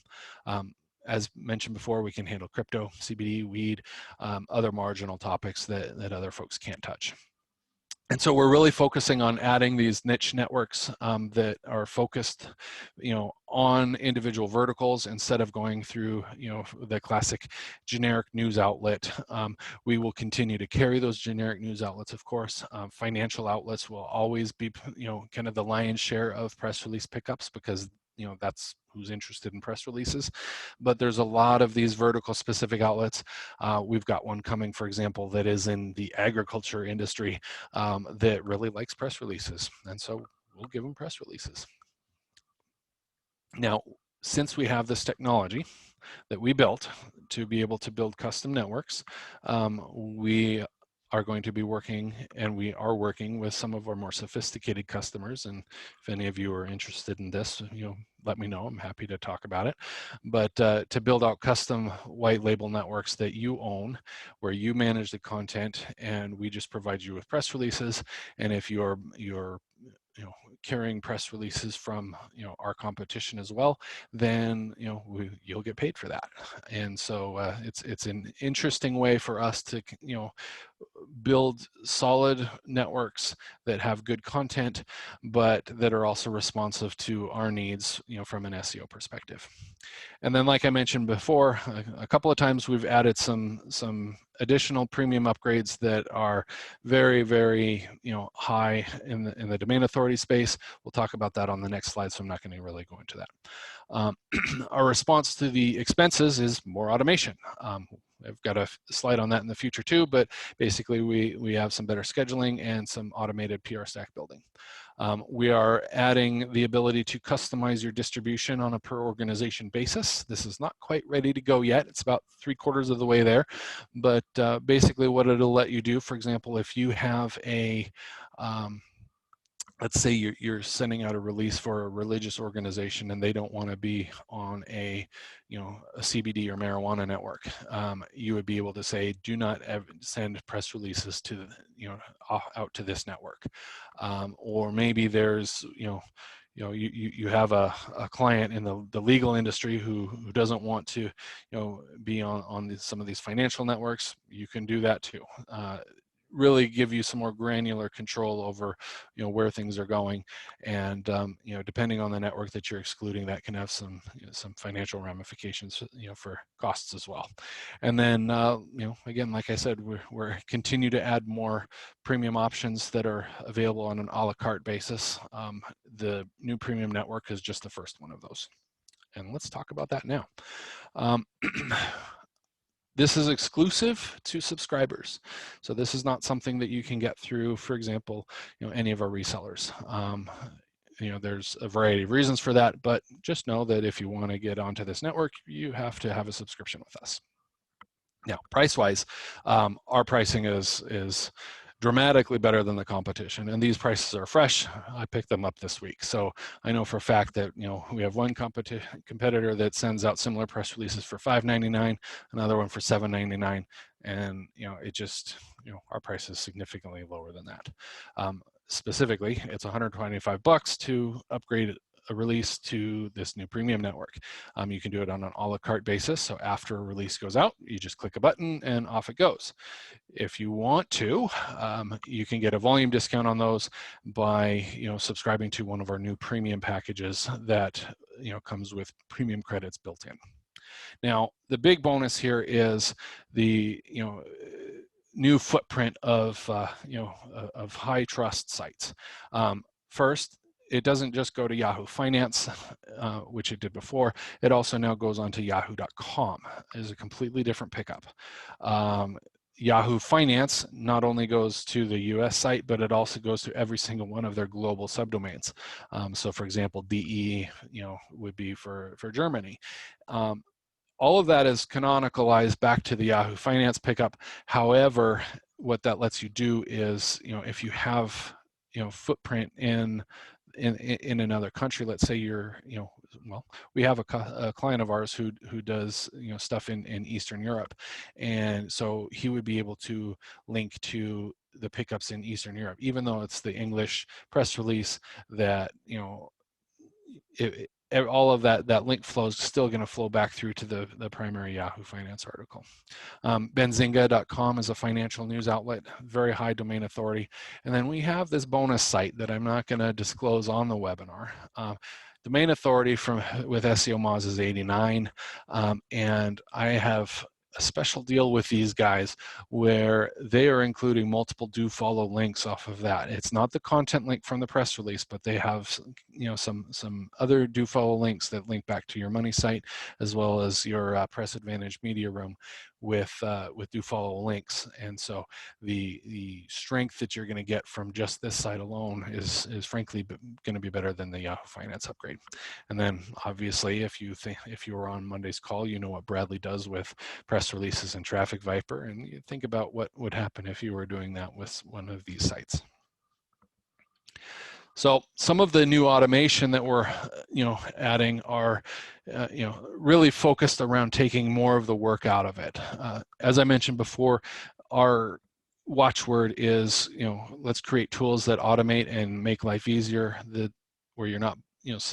As mentioned before, we can handle crypto, CBD, weed, other marginal topics that other folks can't touch. And so we're really focusing on adding these niche networks that are focused, on individual verticals instead of going through, the classic generic news outlet. We will continue to carry those generic news outlets, of course. Financial outlets will always be, kind of the lion's share of press release pickups, because that's who's interested in press releases. But there's a lot of these vertical specific outlets. We've got one coming, for example, that is in the agriculture industry that really likes press releases, and so we'll give them press releases. Now, since we have this technology that we built to be able to build custom networks, we are going to be working, and we are working with some of our more sophisticated customers. And if any of you are interested in this, let me know. I'm happy to talk about it. But to build out custom white label networks that you own, where you manage the content, and we just provide you with press releases. And if you're carrying press releases from our competition as well, then you'll get paid for that. And so it's an interesting way for us to build solid networks that have good content, but that are also responsive to our needs, from an SEO perspective. And then, like I mentioned before, a couple of times we've added some additional premium upgrades that are very, very high in the domain authority space. We'll talk about that on the next slide, so I'm not going to really go into that. Our response to the expenses is more automation. I've got a slide on that in the future too, but basically we have some better scheduling and some automated PR stack building. We are adding the ability to customize your distribution on a per organization basis. This is not quite ready to go yet. It's about 3/4 of the way there, but basically what it'll let you do, for example, if you have a let's say you're sending out a release for a religious organization and they don't want to be on a CBD or marijuana network, you would be able to say, do not send press releases to out to this network. Or maybe there's you have a client in the legal industry who doesn't want to be on some of these financial networks. You can do that too. really give you some more granular control over, where things are going. And, depending on the network that you're excluding, that can have some, some financial ramifications, for costs as well. And then, again, like I said, we're continue to add more premium options that are available on an a la carte basis. The new premium network is just the first one of those. And let's talk about that now. This is exclusive to subscribers. So this is not something that you can get through, for example, any of our resellers. There's a variety of reasons for that, but just know that if you want to get onto this network, you have to have a subscription with us. Now, price-wise, our pricing is dramatically better than the competition, and these prices are fresh. I picked them up this week, so I know for a fact that we have one competitor that sends out similar press releases for $5.99, another one for $7.99, and it just our price is significantly lower than that. Specifically, it's $125 to upgrade a release to this new premium network. You can do it on an a la carte basis. So after a release goes out, you just click a button and off it goes. If you want to, you can get a volume discount on those by subscribing to one of our new premium packages that comes with premium credits built in. Now, the big bonus here is the new footprint of of high trust sites. First, it doesn't just go to Yahoo Finance, which it did before. It also now goes on to yahoo.com. It is a completely different pickup. Yahoo Finance not only goes to the US site, but it also goes to every single one of their global subdomains. So for example, DE would be for Germany. All of that is canonicalized back to the Yahoo Finance pickup. However, what that lets you do is, if you have footprint in another country, let's say you're, we have a client of ours who does stuff in Eastern Europe, and so he would be able to link to the pickups in Eastern Europe, even though it's the English press release that all of that link flow is still going to flow back through to the primary Yahoo Finance article. Benzinga.com is a financial news outlet, very high domain authority. And then we have this bonus site that I'm not going to disclose on the webinar. Domain authority with SEO Moz is 89, and I have a special deal with these guys where they are including multiple do follow links off of that. It's not the content link from the press release, but they have some other do follow links that link back to your money site, as well as your Press Advantage media room with do follow links. And so the strength that you're going to get from just this site alone is frankly going to be better than the Yahoo Finance upgrade. And then obviously, if you were on Monday's call, you know what Bradley does with press releases and Traffic Viper, and you think about what would happen if you were doing that with one of these sites. So some of the new automation that we're adding are really focused around taking more of the work out of it. As I mentioned before, our watchword is let's create tools that automate and make life easier, where you're not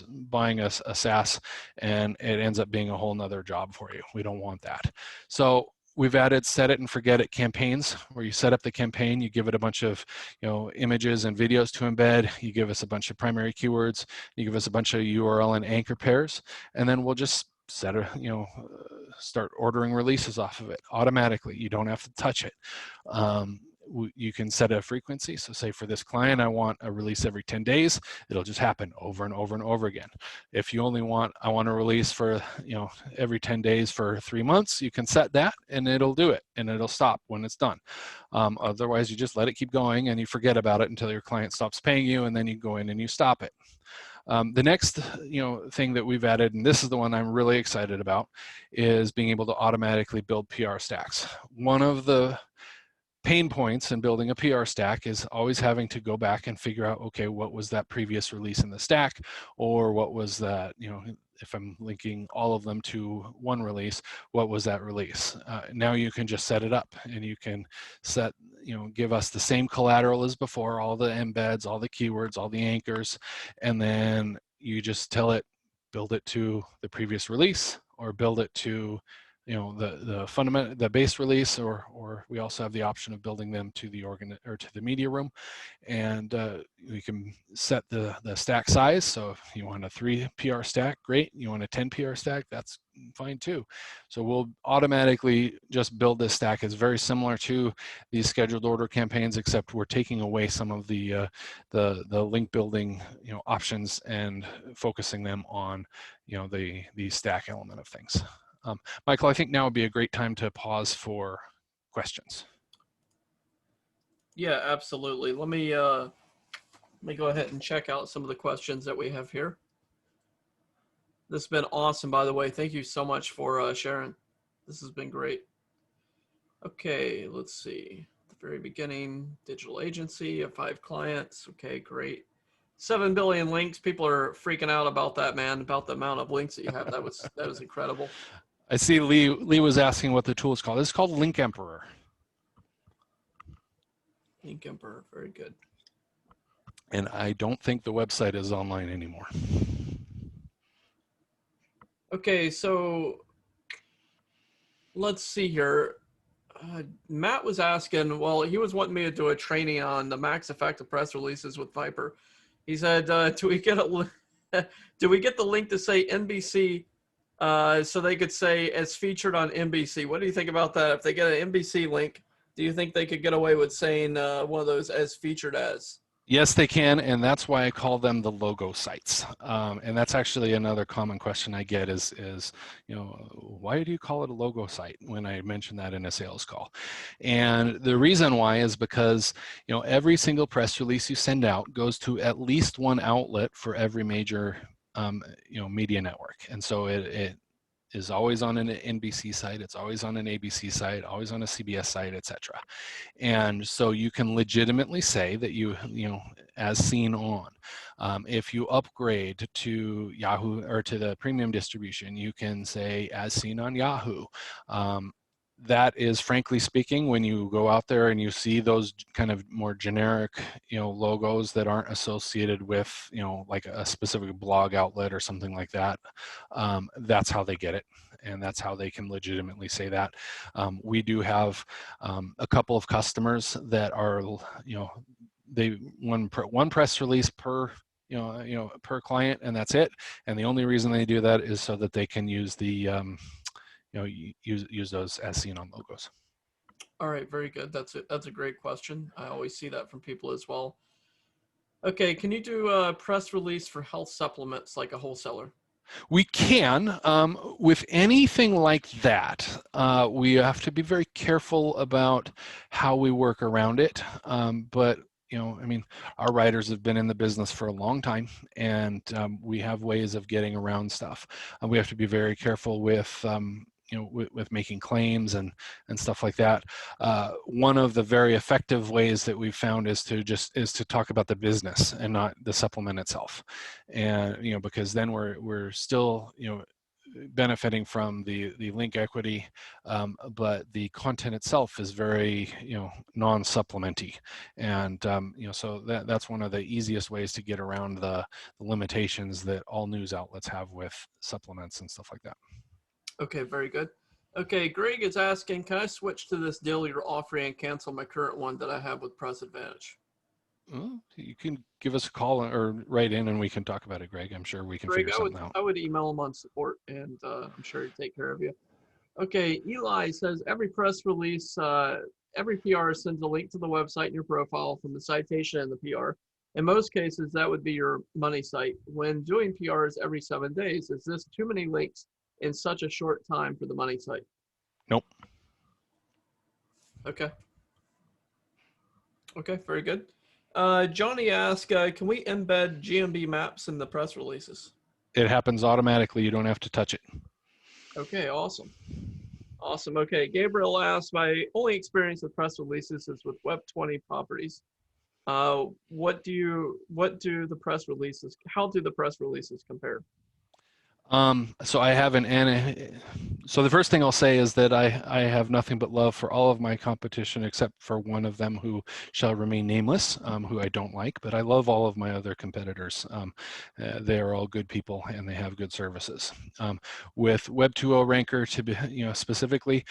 buying a SaaS and it ends up being a whole nother job for you. We don't want that. So we've added set it and forget it campaigns, where you set up the campaign, you give it a bunch of images and videos to embed, you give us a bunch of primary keywords, you give us a bunch of URL and anchor pairs, and then we'll just start ordering releases off of it automatically. You don't have to touch it. You can set a frequency. So say for this client, I want a release every 10 days. It'll just happen over and over and over again. If you only I want a release for, every 10 days for 3 months, you can set that and it'll do it and it'll stop when it's done. Otherwise, you just let it keep going and you forget about it until your client stops paying you, and then you go in and you stop it. The next thing that we've added, and this is the one I'm really excited about, is being able to automatically build PR stacks. One of the pain points in building a PR stack is always having to go back and figure out, okay, what was that previous release in the stack, or what was that, if I'm linking all of them to one release, what was that release? Now you can just set it up, and you can set, give us the same collateral as before, all the embeds, all the keywords, all the anchors, and then you just tell it, build it to the previous release, or build it to the base release, or we also have the option of building them to the to the media room. And we can set the stack size. So if you want a 3 PR stack, great. You want a 10 PR stack, that's fine too. So we'll automatically just build this stack. It's very similar to these scheduled order campaigns, except we're taking away some of the link building options and focusing them on the stack element of things. Michael, I think now would be a great time to pause for questions. Yeah, absolutely. Let me go ahead and check out some of the questions that we have here. This has been awesome, by the way. Thank you so much for sharing. This has been great. Okay, let's see. At the very beginning, digital agency of 5 clients. Okay, great. 7 billion links. People are freaking out about that, man, about the amount of links that you have. That was incredible. I see Lee was asking what the tool is called. It's called Link Emperor. Link Emperor, very good. And I don't think the website is online anymore. Okay, so let's see here. Matt was asking, well, he was wanting me to do a training on the max effective press releases with Viper. He said, do we get the link to say NBC so they could say as featured on NBC? What do you think about that? If they get an NBC link, do you think they could get away with saying one of those as featured as? Yes, they can, and that's why I call them the logo sites. And that's actually another common question I get is why do you call it a logo site when I mention that in a sales call? And the reason why is because every single press release you send out goes to at least one outlet for every major media network, and so it is always on an NBC site, it's always on an ABC site, always on a CBS site, etc. And so you can legitimately say that as seen on. If you upgrade to Yahoo or to the premium distribution, you can say as seen on Yahoo. That is, frankly speaking, when you go out there and you see those kind of more generic, logos that aren't associated with, like a specific blog outlet or something like that, that's how they get it. And that's how they can legitimately say that. We do have a couple of customers that are, they one press release per per client, and that's it. And the only reason they do that is so that they can use the use those as seen on logos. All right, very good. That's a great question. I always see that from people as well. Okay, can you do a press release for health supplements like a wholesaler? We can. With anything like that, we have to be very careful about how we work around it. But I mean, our writers have been in the business for a long time, and we have ways of getting around stuff. We have to be very careful with with making claims and stuff like that. One of the very effective ways that we've found is to talk about the business and not the supplement itself, and because then we're still benefiting from the link equity, but the content itself is very non-supplementy, and so that's one of the easiest ways to get around the limitations that all news outlets have with supplements and stuff like that. Okay, very good. Okay, Greg is asking, can I switch to this deal you're offering and cancel my current one that I have with Press Advantage? Well, you can give us a call or write in and we can talk about it, Greg. I'm sure we can Greg, figure something out. I would email him on support, and I'm sure he'd take care of you. Okay, Eli says every press release, every PR sends a link to the website in your profile from the citation and the PR. In most cases, that would be your money site. When doing PRs every 7 days, is this too many links in such a short time for the money site? Nope. Okay. Okay, very good. Johnny asked, can we embed GMB maps in the press releases? It happens automatically. You don't have to touch it. Okay, awesome. Awesome. Okay, Gabriel asked, my only experience with press releases is with Web 20 properties. What do the press releases, how do the press releases compare? So I have so the first thing I'll say is that I have nothing but love for all of my competition except for one of them who shall remain nameless, who I don't like, but I love all of my other competitors. They are all good people and they have good services. With Web 2.0 Ranker to be, specifically,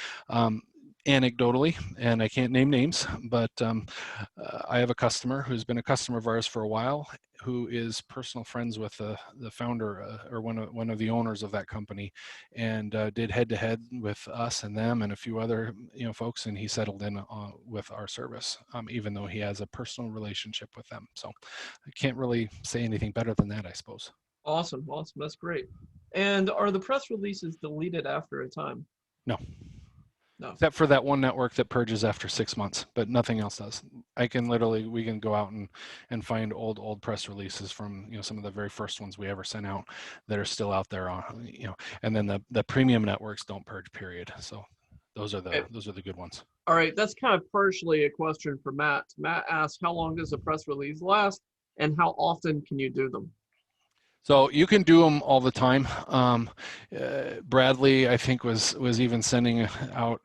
anecdotally, and I can't name names, but I have a customer who's been a customer of ours for a while, who is personal friends with the founder or one of the owners of that company, and did head to head with us and them and a few other folks, and he settled in with our service, even though he has a personal relationship with them. So I can't really say anything better than that, I suppose. Awesome, awesome. That's great. And are the press releases deleted after a time? No. No. Except for that one network that purges after 6 months, but nothing else does. We can go out and find old press releases from some of the very first ones we ever sent out that are still out there on and then the premium networks don't purge, period. So those are Okay. the good ones. All right. That's kind of partially a question for Matt. Matt asked, how long does a press release last, and how often can you do them? So you can do them all the time. Bradley, I think, was even sending out,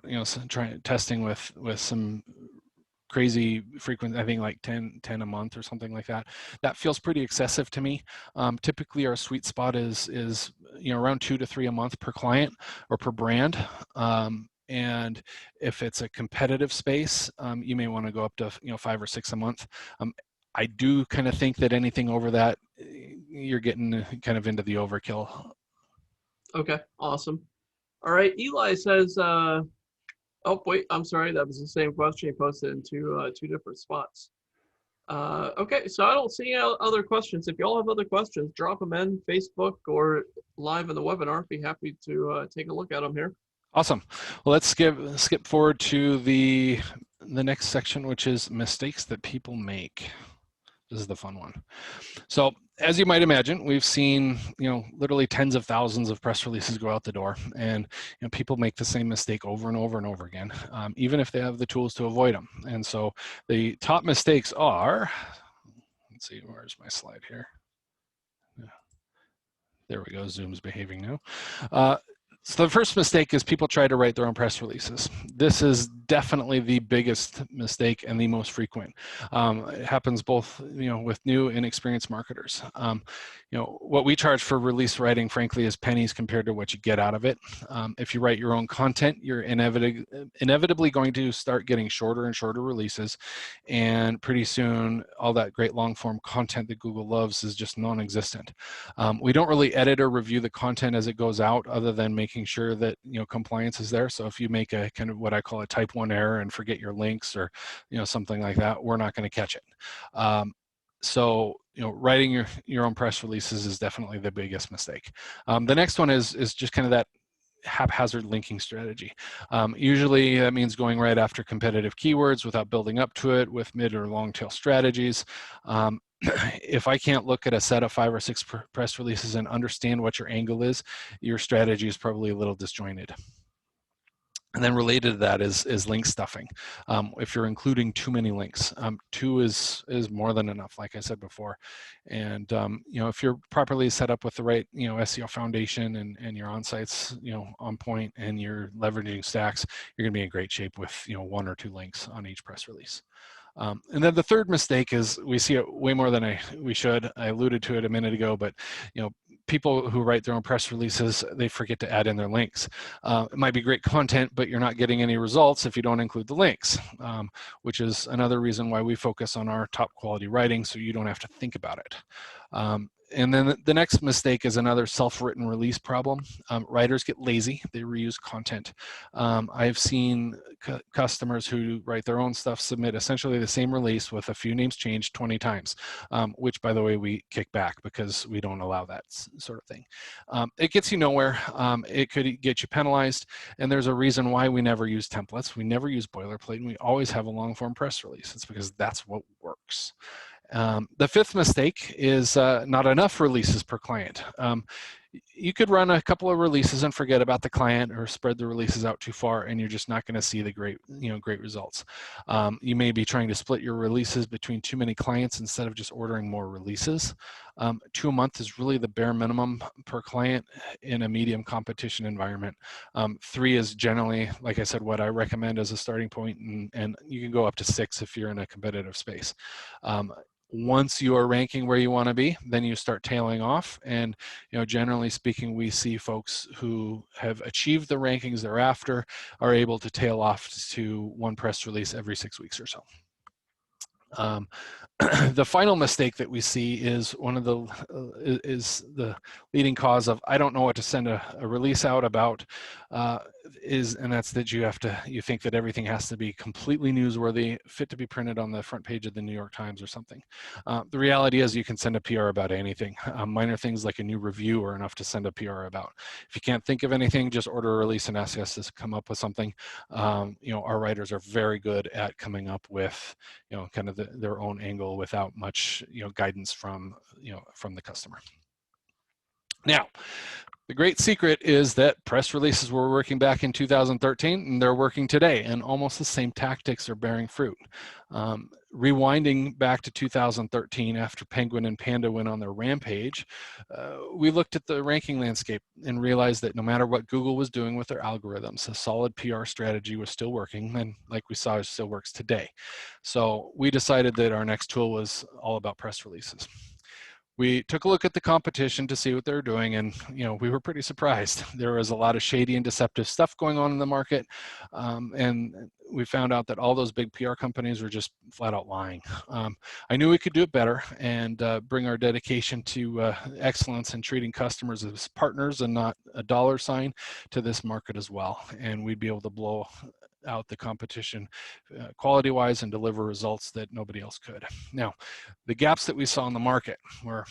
trying testing with some crazy frequent, I think like 10 a month or something like that. That feels pretty excessive to me. Typically our sweet spot is around 2 to 3 a month per client or per brand. And if it's a competitive space, you may want to go up to 5 or 6 a month. I do kind of think that anything over that, you're getting kind of into the overkill. Okay. Awesome. All right. Eli says, oh, wait, I'm sorry. That was the same question he posted in two different spots. Okay, so I don't see other questions. If y'all have other questions, drop them in Facebook or live in the webinar. Be happy to take a look at them here. Awesome. Well, let's skip forward to the next section, which is mistakes that people make. This is the fun one. So as you might imagine, we've seen, literally tens of thousands of press releases go out the door, and people make the same mistake over and over and over again, even if they have the tools to avoid them. And so the top mistakes are, let's see, where's my slide here? There we go, Zoom's behaving now. So the first mistake is people try to write their own press releases. This is definitely the biggest mistake and the most frequent. It happens both, with new and experienced marketers. What we charge for release writing, frankly, is pennies compared to what you get out of it. If you write your own content, you're inevitably going to start getting shorter and shorter releases, and pretty soon, all that great long-form content that Google loves is just non-existent. We don't really edit or review the content as it goes out, other than making sure that compliance is there. So if you make a kind of what I call a type 1 error and forget your links or something like that, we're not going to catch it. So writing your own press releases is definitely the biggest mistake. The next one is just kind of that haphazard linking strategy. Usually that means going right after competitive keywords without building up to it with mid or long tail strategies. If I can't look at a set of 5 or 6 press releases and understand what your angle is, your strategy is probably a little disjointed. And then related to that is link stuffing. If you're including too many links, 2 is more than enough, like I said before. And if you're properly set up with the right SEO foundation and your on-sites on point and you're leveraging stacks, you're going to be in great shape with 1 or 2 links on each press release. And then the third mistake is we see it way more than we should. I alluded to it a minute ago, but people who write their own press releases, they forget to add in their links. It might be great content, but you're not getting any results if you don't include the links, which is another reason why we focus on our top quality writing, so you don't have to think about it. And then the next mistake is another self-written release problem. Writers get lazy, they reuse content. I've seen customers who write their own stuff submit essentially the same release with a few names changed 20 times, which, by the way, we kick back because we don't allow that sort of thing. It gets you nowhere. It could get you penalized, and there's a reason why we never use templates. We never use boilerplate, and we always have a long-form press release. It's because that's what works. The fifth mistake is not enough releases per client. you could run a couple of releases and forget about the client, or spread the releases out too far, and you're just not going to see the great results. You may be trying to split your releases between too many clients instead of just ordering more releases. 2 a month is really the bare minimum per client in a medium competition environment. 3 is generally, like I said, what I recommend as a starting point, and you can go up to 6 if you're in a competitive space. Once you are ranking where you want to be, then you start tailing off. And generally speaking, we see folks who have achieved the rankings they're after are able to tail off to 1 press release every 6 weeks or so. The final mistake that we see is is the leading cause of I don't know what to send a release out about, and that's that you think that everything has to be completely newsworthy, fit to be printed on the front page of the New York Times or something. The reality is you can send a PR about anything. Minor things like a new review are enough to send a PR about. If you can't think of anything, just order a release and ask us to come up with something. Our writers are very good at coming up with kind of their own angle without much guidance from the customer. Now, the great secret is that press releases were working back in 2013 and they're working today, and almost the same tactics are bearing fruit. Rewinding back to 2013, after Penguin and Panda went on their rampage, we looked at the ranking landscape and realized that no matter what Google was doing with their algorithms, a solid PR strategy was still working, and like we saw, it still works today. So we decided that our next tool was all about press releases. We took a look at the competition to see what they were doing, and we were pretty surprised. There was a lot of shady and deceptive stuff going on in the market, and we found out that all those big PR companies were just flat out lying. I knew we could do it better and bring our dedication to excellence and treating customers as partners and not a dollar sign to this market as well, and we'd be able to blow out the competition quality-wise and deliver results that nobody else could. Now, the gaps that we saw in the market were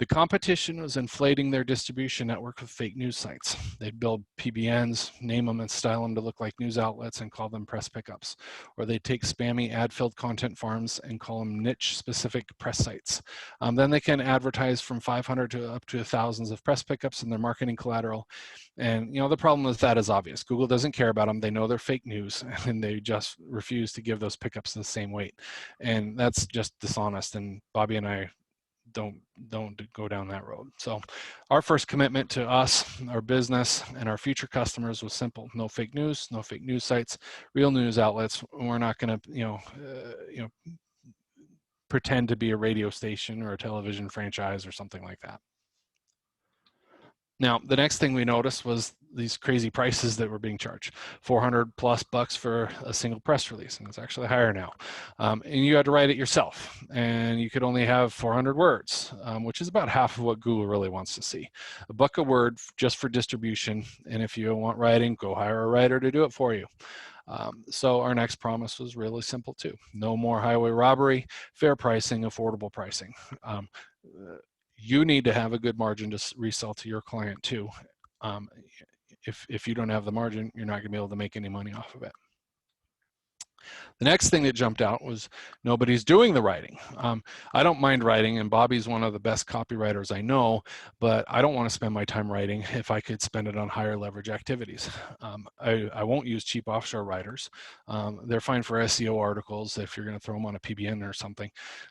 the competition was inflating their distribution network with fake news sites. They'd build PBNs, name them and style them to look like news outlets and call them press pickups. Or they'd take spammy ad-filled content farms and call them niche-specific press sites. Then they can advertise from 500 to up to thousands of press pickups in their marketing collateral. And the problem with that is obvious. Google doesn't care about them. They know they're fake news, and they just refuse to give those pickups the same weight. And that's just dishonest. And Bobby and I don't go down that road. So our first commitment to us, our business, and our future customers was simple: no fake news, no fake news sites, real news outlets. We're not going to pretend to be a radio station or a television franchise or something like that. Now, the next thing we noticed was these crazy prices that were being charged, 400 plus bucks for a single press release, and it's actually higher now. And you had to write it yourself, and you could only have 400 words, which is about half of what Google really wants to see. $1 a word just for distribution, and if you want writing, go hire a writer to do it for you. So our next promise was really simple too: no more highway robbery, fair pricing, affordable pricing. You need to have a good margin to resell to your client too. If you don't have the margin, you're not going to be able to make any money off of it. The next thing that jumped out was nobody's doing the writing. I don't mind writing, and Bobby's one of the best copywriters I know, but I don't want to spend my time writing if I could spend it on higher leverage activities. I won't use cheap offshore writers. They're fine for SEO articles if you're going to throw them on a PBN or something,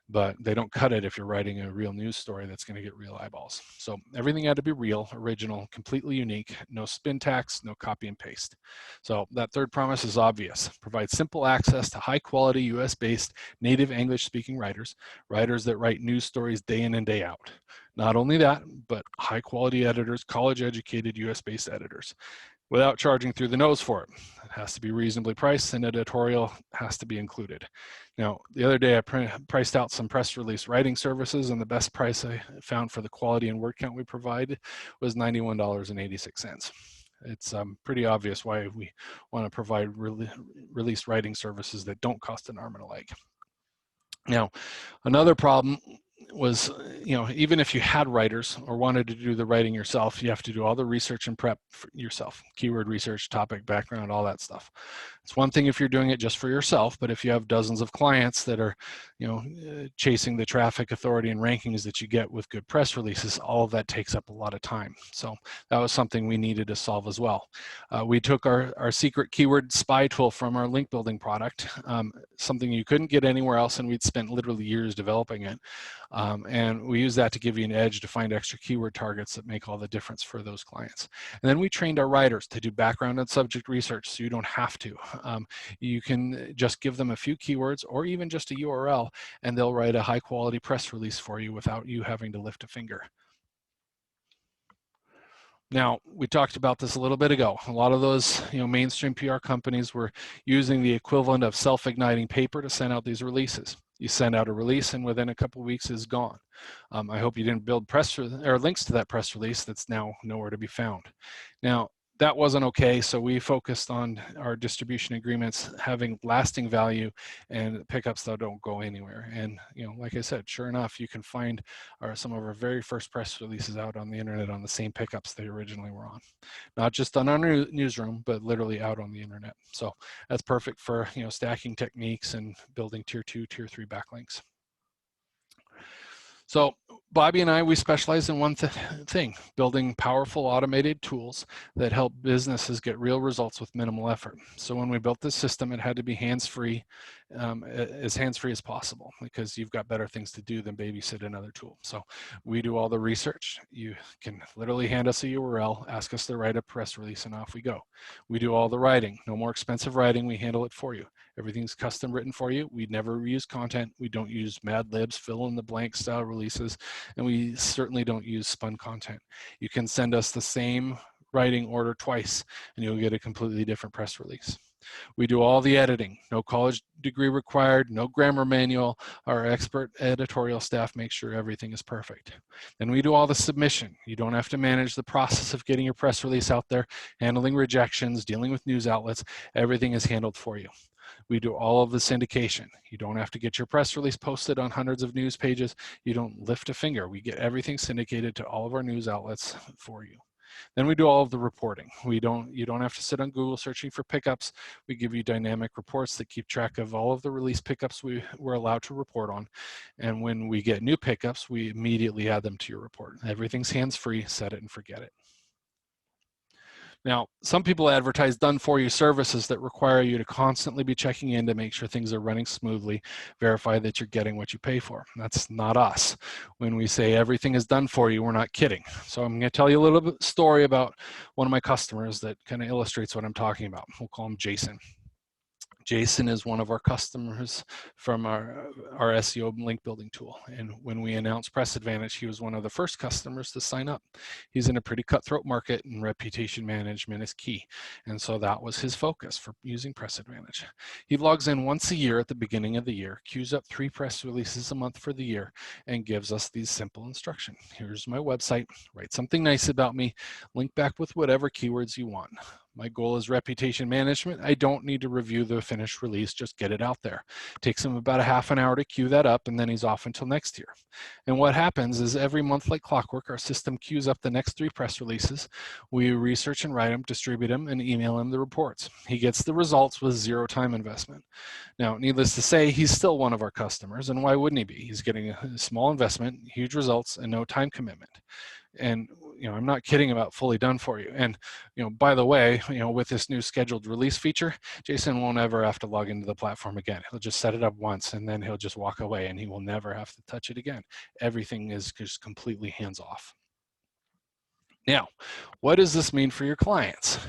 but they don't cut it if you're writing a real news story that's going to get real eyeballs. So everything had to be real, original, completely unique, no spin tax, no copy and paste. So that third promise is obvious: provide simple access to high quality US-based native English-speaking writers that write news stories day in and day out. Not only that, but high quality editors, college-educated US-based editors, without charging through the nose for it. It has to be reasonably priced, and editorial has to be included. Now, the other day I priced out some press release writing services, and the best price I found for the quality and word count we provide was $91.86. It's pretty obvious why we want to provide release writing services that don't cost an arm and a leg. Now, another problem was, even if you had writers or wanted to do the writing yourself, you have to do all the research and prep for yourself: keyword research, topic, background, all that stuff. It's one thing if you're doing it just for yourself, but if you have dozens of clients that are, chasing the traffic authority and rankings that you get with good press releases, all of that takes up a lot of time. So that was something we needed to solve as well. We took our secret keyword spy tool from our link building product, something you couldn't get anywhere else, and we'd spent literally years developing it. And we use that to give you an edge to find extra keyword targets that make all the difference for those clients. And then we trained our writers to do background and subject research, so you don't have to. You can just give them a few keywords or even just a URL, and they'll write a high quality press release for you without you having to lift a finger. Now, we talked about this a little bit ago. A lot of those mainstream PR companies were using the equivalent of self-igniting paper to send out these releases. You send out a release and within a couple of weeks it's gone. I hope you didn't build or links to that press release that's now nowhere to be found. Now, that wasn't okay, so we focused on our distribution agreements having lasting value and pickups that don't go anywhere. And like I said, sure enough, you can find some of our very first press releases out on the internet on the same pickups they originally were on. Not just on our newsroom, but literally out on the internet. So that's perfect for stacking techniques and building tier 2, tier 3 backlinks. So Bobby and I, we specialize in one thing, building powerful automated tools that help businesses get real results with minimal effort. So when we built this system, it had to be hands-free, as hands-free as possible, because you've got better things to do than babysit another tool. So we do all the research. You can literally hand us a URL, ask us to write a press release, and off we go. We do all the writing. No more expensive writing. We handle it for you. Everything's custom written for you. We never reuse content. We don't use Mad Libs, fill in the blank style releases, and we certainly don't use spun content. You can send us the same writing order twice and you'll get a completely different press release. We do all the editing, no college degree required, no grammar manual. Our expert editorial staff makes sure everything is perfect. Then we do all the submission. You don't have to manage the process of getting your press release out there, handling rejections, dealing with news outlets. Everything is handled for you. We do all of the syndication. You don't have to get your press release posted on hundreds of news pages. You don't lift a finger. We get everything syndicated to all of our news outlets for you. Then we do all of the reporting. You don't have to sit on Google searching for pickups. We give you dynamic reports that keep track of all of the release pickups we're allowed to report on. And when we get new pickups, we immediately add them to your report. Everything's hands-free, set it and forget it. Now, some people advertise done-for-you services that require you to constantly be checking in to make sure things are running smoothly, verify that you're getting what you pay for. That's not us. When we say everything is done for you, we're not kidding. So I'm going to tell you a little bit story about one of my customers that kind of illustrates what I'm talking about. We'll call him Jason. Jason is one of our customers from our SEO link building tool. And when we announced Press Advantage, he was one of the first customers to sign up. He's in a pretty cutthroat market and reputation management is key. And so that was his focus for using Press Advantage. He logs in once a year at the beginning of the year, queues up 3 press releases a month for the year, and gives us these simple instructions. Here's my website, write something nice about me, link back with whatever keywords you want. My goal is reputation management. I don't need to review the finished release, just get it out there. It takes him about a half an hour to queue that up, and then he's off until next year. And what happens is every month, like clockwork, our system queues up the next 3 press releases. We research and write them, distribute them, and email him the reports. He gets the results with 0 time investment. Now, needless to say, he's still one of our customers, and why wouldn't he be? He's getting a small investment, huge results, and no time commitment. And I'm not kidding about fully done for you. And by the way, with this new scheduled release feature, Jason won't ever have to log into the platform again. He'll just set it up once and then he'll just walk away and he will never have to touch it again. Everything is just completely hands off. Now, what does this mean for your clients?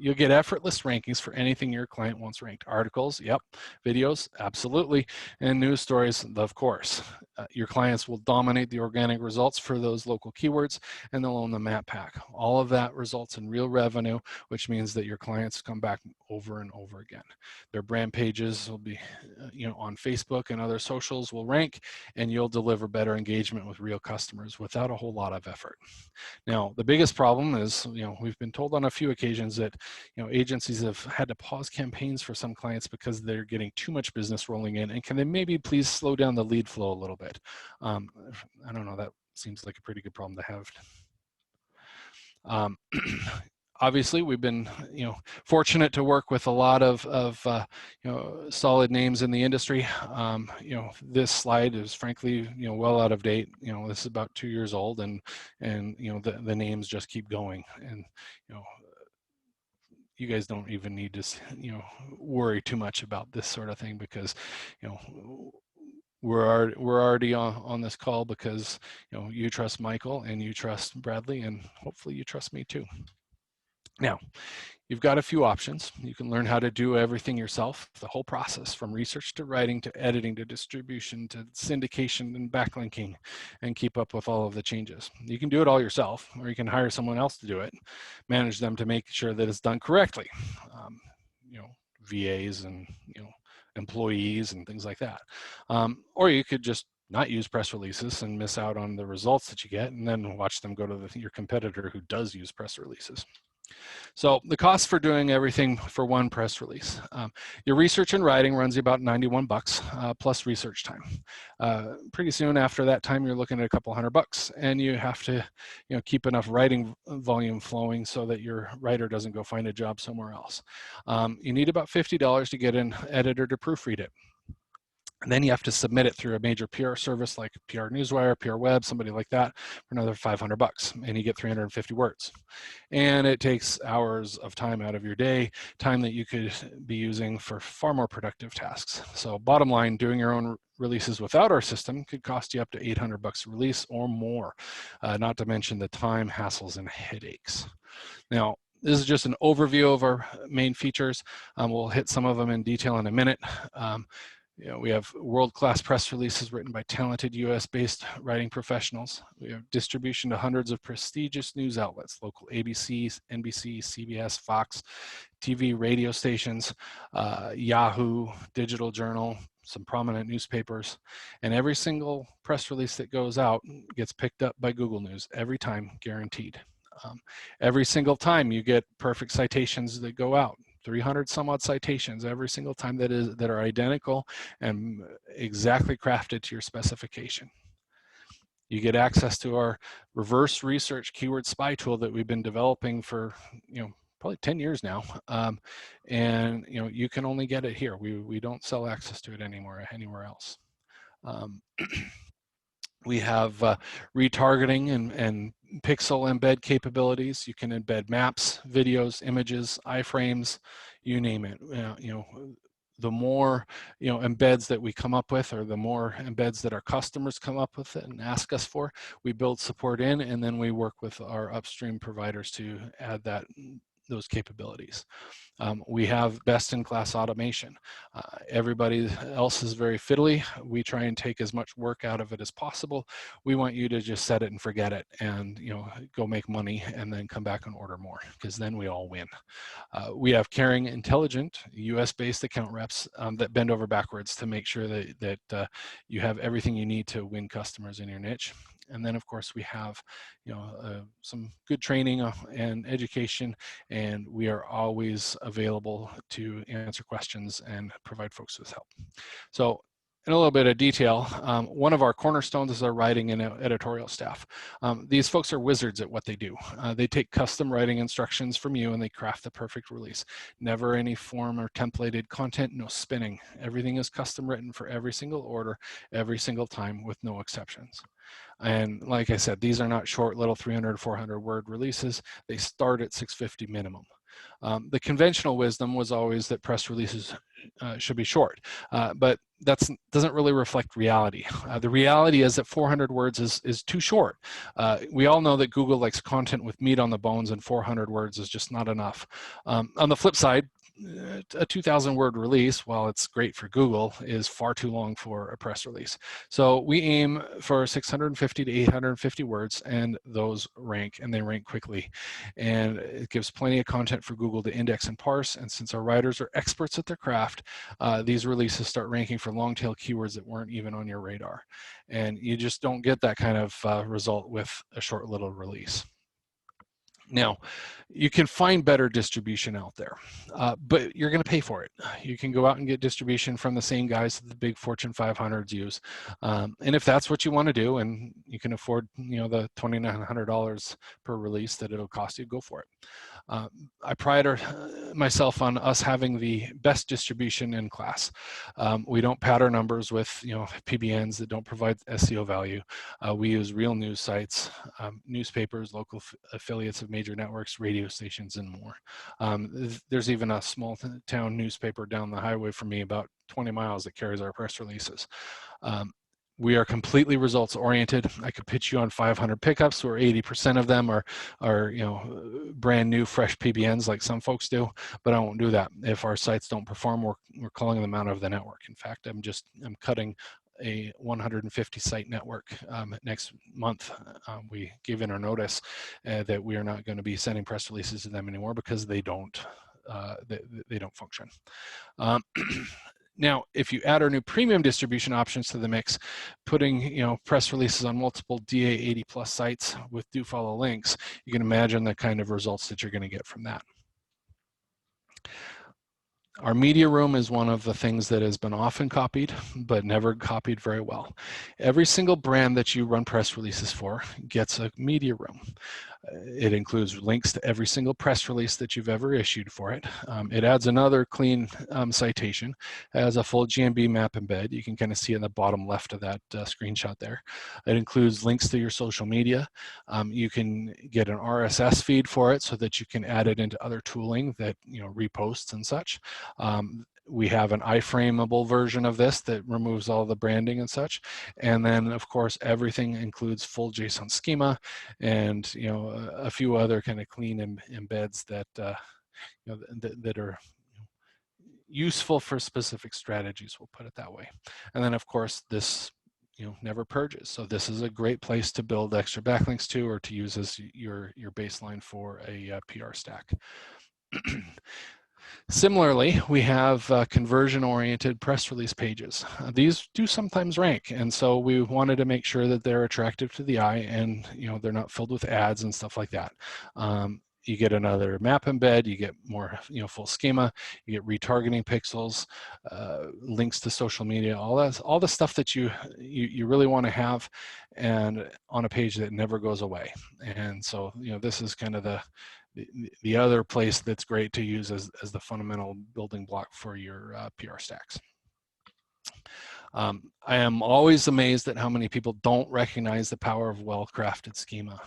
You'll get effortless rankings for anything your client wants ranked. Articles, yep. Videos, absolutely. And news stories, of course. Your clients will dominate the organic results for those local keywords, and they'll own the map pack. All of that results in real revenue, which means that your clients come back over and over again. Their brand pages will be, on Facebook and other socials will rank, and you'll deliver better engagement with real customers without a whole lot of effort. Now, the biggest problem is, we've been told on a few occasions that agencies have had to pause campaigns for some clients because they're getting too much business rolling in, and can they maybe please slow down the lead flow a little bit? I don't know, that seems like a pretty good problem to have. obviously, we've been, fortunate to work with a lot of solid names in the industry. This slide is frankly, well out of date. This is about 2 years old, and the names just keep going. And you know, you guys don't even need to, worry too much about this sort of thing, because, we're already on this call because you trust Michael and you trust Bradley, and hopefully you trust me too. Now, you've got a few options. You can learn how to do everything yourself, the whole process from research to writing to editing to distribution to syndication and backlinking, and keep up with all of the changes. You can do it all yourself, or you can hire someone else to do it, manage them to make sure that it's done correctly. VAs and employees and things like that. Or you could just not use press releases and miss out on the results that you get, and then watch them go to your competitor who does use press releases. So the cost for doing everything for one press release, your research and writing runs you about $91 plus research time. Pretty soon after that time, you're looking at a couple $100, and you have to keep enough writing volume flowing so that your writer doesn't go find a job somewhere else. You need about $50 to get an editor to proofread it. And then you have to submit it through a major PR service like PR Newswire, PR Web, somebody like that, for another $500, and you get 350 words. And it takes hours of time out of your day, time that you could be using for far more productive tasks. So bottom line, doing your own releases without our system could cost you up to $800 a release or more, not to mention the time, hassles, and headaches. Now, this is just an overview of our main features. We'll hit some of them in detail in a minute. We have world-class press releases written by talented US-based writing professionals. We have distribution to hundreds of prestigious news outlets, local ABC, NBC, CBS, Fox, TV, radio stations, Yahoo, Digital Journal, some prominent newspapers. And every single press release that goes out gets picked up by Google News every time, guaranteed. Every single time you get perfect citations that go out. 300 some odd citations every single time that are identical and exactly crafted to your specification. You get access to our reverse research keyword spy tool that we've been developing for probably 10 years now, and you can only get it here. We don't sell access to it anymore anywhere else. We have retargeting and pixel embed capabilities. You can embed maps, videos, images, iframes, you name it. The more embeds that we come up with, or the more embeds that our customers come up with and ask us for, we build support in, and then we work with our upstream providers to add those capabilities. We have best-in-class automation. Everybody else is very fiddly. We try and take as much work out of it as possible. We want you to just set it and forget it, and go make money and then come back and order more, because then we all win. We have caring, intelligent, US-based account reps that bend over backwards to make sure that you have everything you need to win customers in your niche. And then, of course, we have some good training and education, and we are always available to answer questions and provide folks with help. So in a little bit of detail, one of our cornerstones is our writing and editorial staff. These folks are wizards at what they do. They take custom writing instructions from you and they craft the perfect release. Never any form or templated content, no spinning. Everything is custom written for every single order, every single time, with no exceptions. And like I said, these are not short little 300, 400 word releases. They start at 650 minimum. The conventional wisdom was always that press releases should be short, but that doesn't really reflect reality. The reality is that 400 words is too short. We all know that Google likes content with meat on the bones, and 400 words is just not enough. On the flip side, a 2,000 word release, while it's great for Google, is far too long for a press release. So we aim for 650 to 850 words, and those rank, and they rank quickly. And it gives plenty of content for Google to index and parse. And since our writers are experts at their craft, these releases start ranking for long tail keywords that weren't even on your radar. And you just don't get that kind of result with a short little release. Now, you can find better distribution out there, but you're going to pay for it. You can go out and get distribution from the same guys that the big Fortune 500s use. And if that's what you want to do, and you can afford, the $2,900 per release that it'll cost you, go for it. I pride myself on us having the best distribution in class. We don't pad our numbers with PBNs that don't provide SEO value. We use real news sites, newspapers, local affiliates of major networks, radio stations, and more. There's even a small town newspaper down the highway from me about 20 miles that carries our press releases. We are completely results oriented. I could pitch you on 500 pickups where 80% of them are brand new fresh PBNs like some folks do, but I won't do that. If our sites don't perform, we're calling them out of the network. In fact, I'm cutting a 150 site network next month. We gave in our notice that we are not going to be sending press releases to them anymore because they don't function. Now, if you add our new premium distribution options to the mix, putting press releases on multiple DA 80 plus sites with do follow links, you can imagine the kind of results that you're going to get from that. Our media room is one of the things that has been often copied, but never copied very well. Every single brand that you run press releases for gets a media room. It includes links to every single press release that you've ever issued for it. It adds another clean citation, has a full GMB map embed. You can kind of see in the bottom left of that screenshot there. It includes links to your social media. You can get an RSS feed for it so that you can add it into other tooling that reposts and such. We have an iframeable version of this that removes all the branding and such. And then, of course, everything includes full JSON schema and a few other kind of clean embeds that that are useful for specific strategies. We'll put it that way. And then, of course, this never purges. So this is a great place to build extra backlinks to, or to use as your baseline for a PR stack. Similarly, we have conversion-oriented press release pages. These do sometimes rank, and so we wanted to make sure that they're attractive to the eye and they're not filled with ads and stuff like that. You get another map embed, you get more full schema, you get retargeting pixels, links to social media, all the stuff that you really want to have, and on a page that never goes away. And so this is kind of the other place that's great to use as the fundamental building block for your PR stacks. I am always amazed at how many people don't recognize the power of well-crafted schema.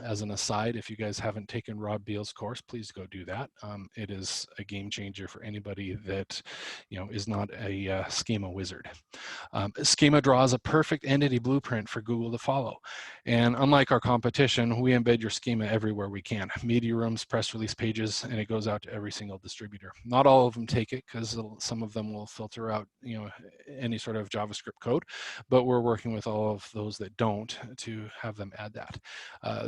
As an aside, if you guys haven't taken Rob Beal's course, please go do that. It is a game changer for anybody that is not a schema wizard. Schema draws a perfect entity blueprint for Google to follow. And unlike our competition, we embed your schema everywhere we can. Media rooms, press release pages, and it goes out to every single distributor. Not all of them take it because some of them will filter out any sort of JavaScript code, but we're working with all of those that don't to have them add that.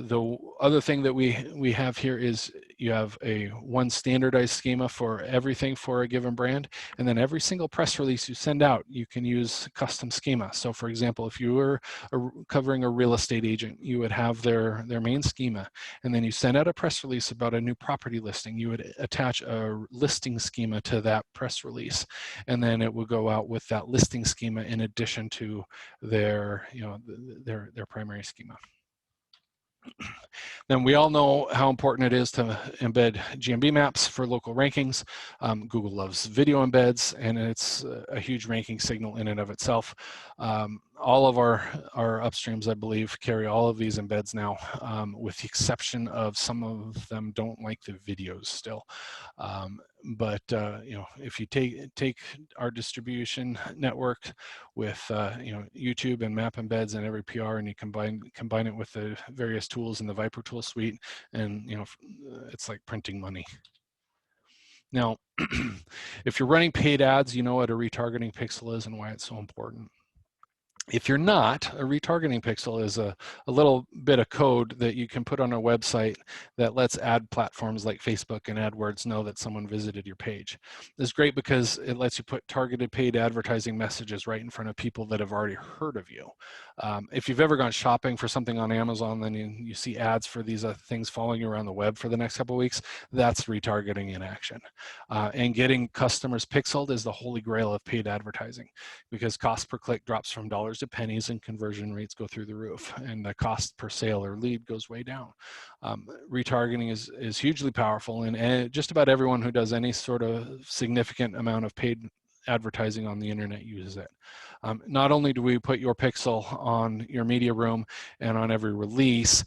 The other thing that we have here is you have one standardized schema for everything for a given brand, and then every single press release you send out, you can use custom schema. So for example, if you were covering a real estate agent, you would have their main schema, and then you send out a press release about a new property listing, you would attach a listing schema to that press release, and then it would go out with that listing schema in addition to their primary schema. Then we all know how important it is to embed GMB maps for local rankings. Google loves video embeds, and it's a huge ranking signal in and of itself. All of our upstreams, I believe, carry all of these embeds now, with the exception of some of them don't like the videos still. But if you take our distribution network with YouTube and map embeds and every PR, and you combine it with the various tools in the Viper tool suite, and it's like printing money. Now, if you're running paid ads, you know what a retargeting pixel is and why it's so important. If you're not, a retargeting pixel is a little bit of code that you can put on a website that lets ad platforms like Facebook and AdWords know that someone visited your page. It's great because it lets you put targeted paid advertising messages right in front of people that have already heard of you. If you've ever gone shopping for something on Amazon, then you see ads for these things following you around the web for the next couple of weeks, that's retargeting in action. And getting customers pixeled is the holy grail of paid advertising, because cost per click drops from dollars dollars to pennies, and conversion rates go through the roof, and the cost per sale or lead goes way down. Retargeting is hugely powerful, and just about everyone who does any sort of significant amount of paid advertising on the internet uses it. Not only do we put your pixel on your media room and on every release,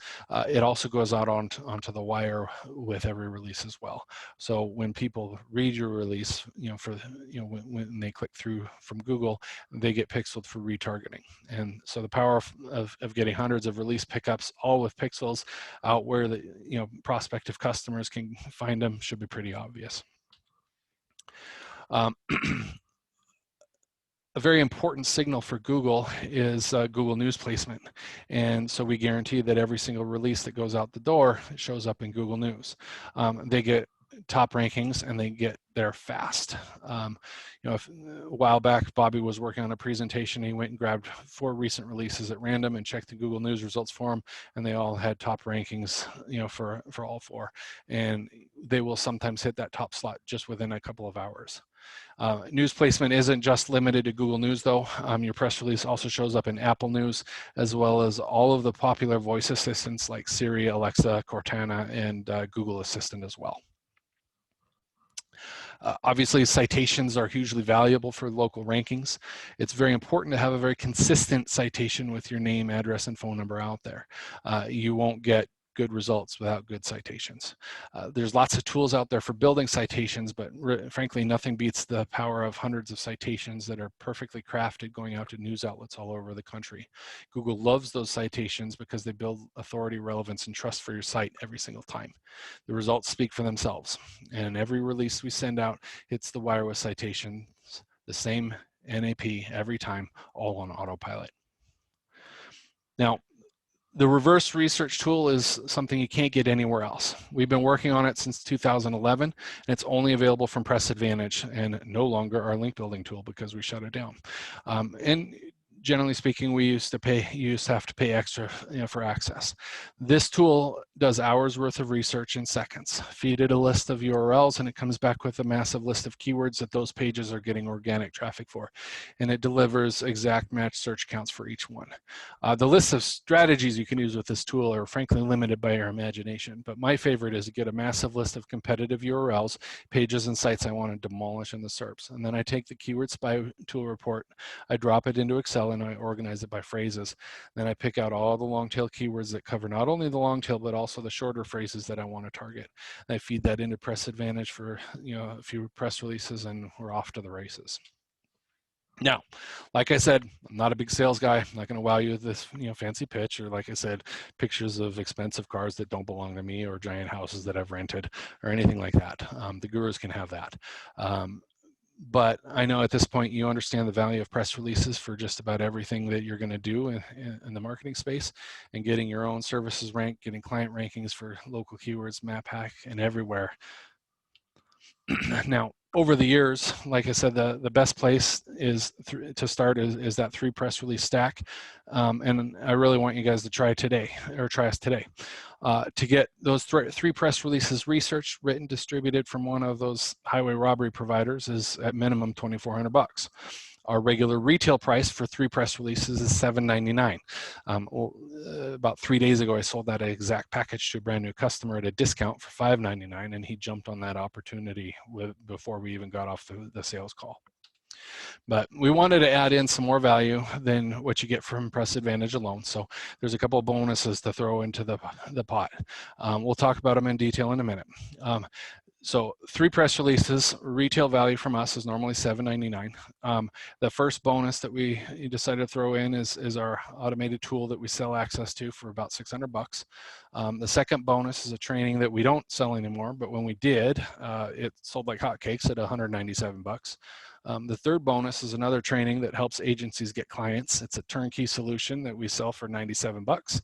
it also goes out onto the wire with every release as well. So when people read your release, when they click through from Google, they get pixeled for retargeting. And so the power of getting hundreds of release pickups, all with pixels out where the prospective customers can find them, should be pretty obvious. A very important signal for Google is Google News placement. And so we guarantee that every single release that goes out the door shows up in Google News. They get top rankings and they get there fast. A while back, Bobby was working on a presentation. He went and grabbed 4 recent releases at random and checked the Google News results for them, and they all had top rankings, for all 4. And they will sometimes hit that top slot just within a couple of hours. News placement isn't just limited to Google News, though. Your press release also shows up in Apple News, as well as all of the popular voice assistants like Siri, Alexa, Cortana, and Google Assistant as well. Obviously, citations are hugely valuable for local rankings. It's very important to have a very consistent citation with your name, address, and phone number out there. You won't get good results without good citations. There's lots of tools out there for building citations, but frankly, nothing beats the power of hundreds of citations that are perfectly crafted going out to news outlets all over the country. Google loves those citations because they build authority, relevance, and trust for your site every single time. The results speak for themselves, and every release we send out hits the wire with citations, the same NAP every time, all on autopilot. Now, the reverse research tool is something you can't get anywhere else. We've been working on it since 2011, and it's only available from Press Advantage and no longer our link building tool because we shut it down. And generally speaking, you used to have to pay extra for access. This tool does hours worth of research in seconds. Feed it a list of URLs and it comes back with a massive list of keywords that those pages are getting organic traffic for. And it delivers exact match search counts for each one. The list of strategies you can use with this tool are frankly limited by your imagination, but my favorite is to get a massive list of competitive URLs, pages, and sites I want to demolish in the SERPs. And then I take the keyword spy tool report, I drop it into Excel, and I organize it by phrases. Then I pick out all the long tail keywords that cover not only the long tail, but also the shorter phrases that I want to target. And I feed that into Press Advantage for a few press releases, and we're off to the races. Now, like I said, I'm not a big sales guy. I'm not going to wow you with this fancy pitch, or like I said, pictures of expensive cars that don't belong to me, or giant houses that I've rented, or anything like that. The gurus can have that. But I know at this point you understand the value of press releases for just about everything that you're going to do in the marketing space, and getting your own services ranked, getting client rankings for local keywords, map hack, and everywhere. Now, over the years, like I said, the best place to start is that 3 press release stack. And I really want you guys to try us today. To get those 3 press releases researched, written, distributed from one of those highway robbery providers is at minimum $2,400. Our regular retail price for 3 press releases is $7.99. About 3 days ago, I sold that exact package to a brand new customer at a discount for $5.99, and he jumped on that opportunity before we even got off the sales call. But we wanted to add in some more value than what you get from Press Advantage alone. So there's a couple of bonuses to throw into the pot. We'll talk about them in detail in a minute. So 3 press releases, retail value from us is normally $7.99. The first bonus that we decided to throw in is our automated tool that we sell access to for about $600. The second bonus is a training that we don't sell anymore, but when we did, it sold like hotcakes at $197. The third bonus is another training that helps agencies get clients. It's a turnkey solution that we sell for $97.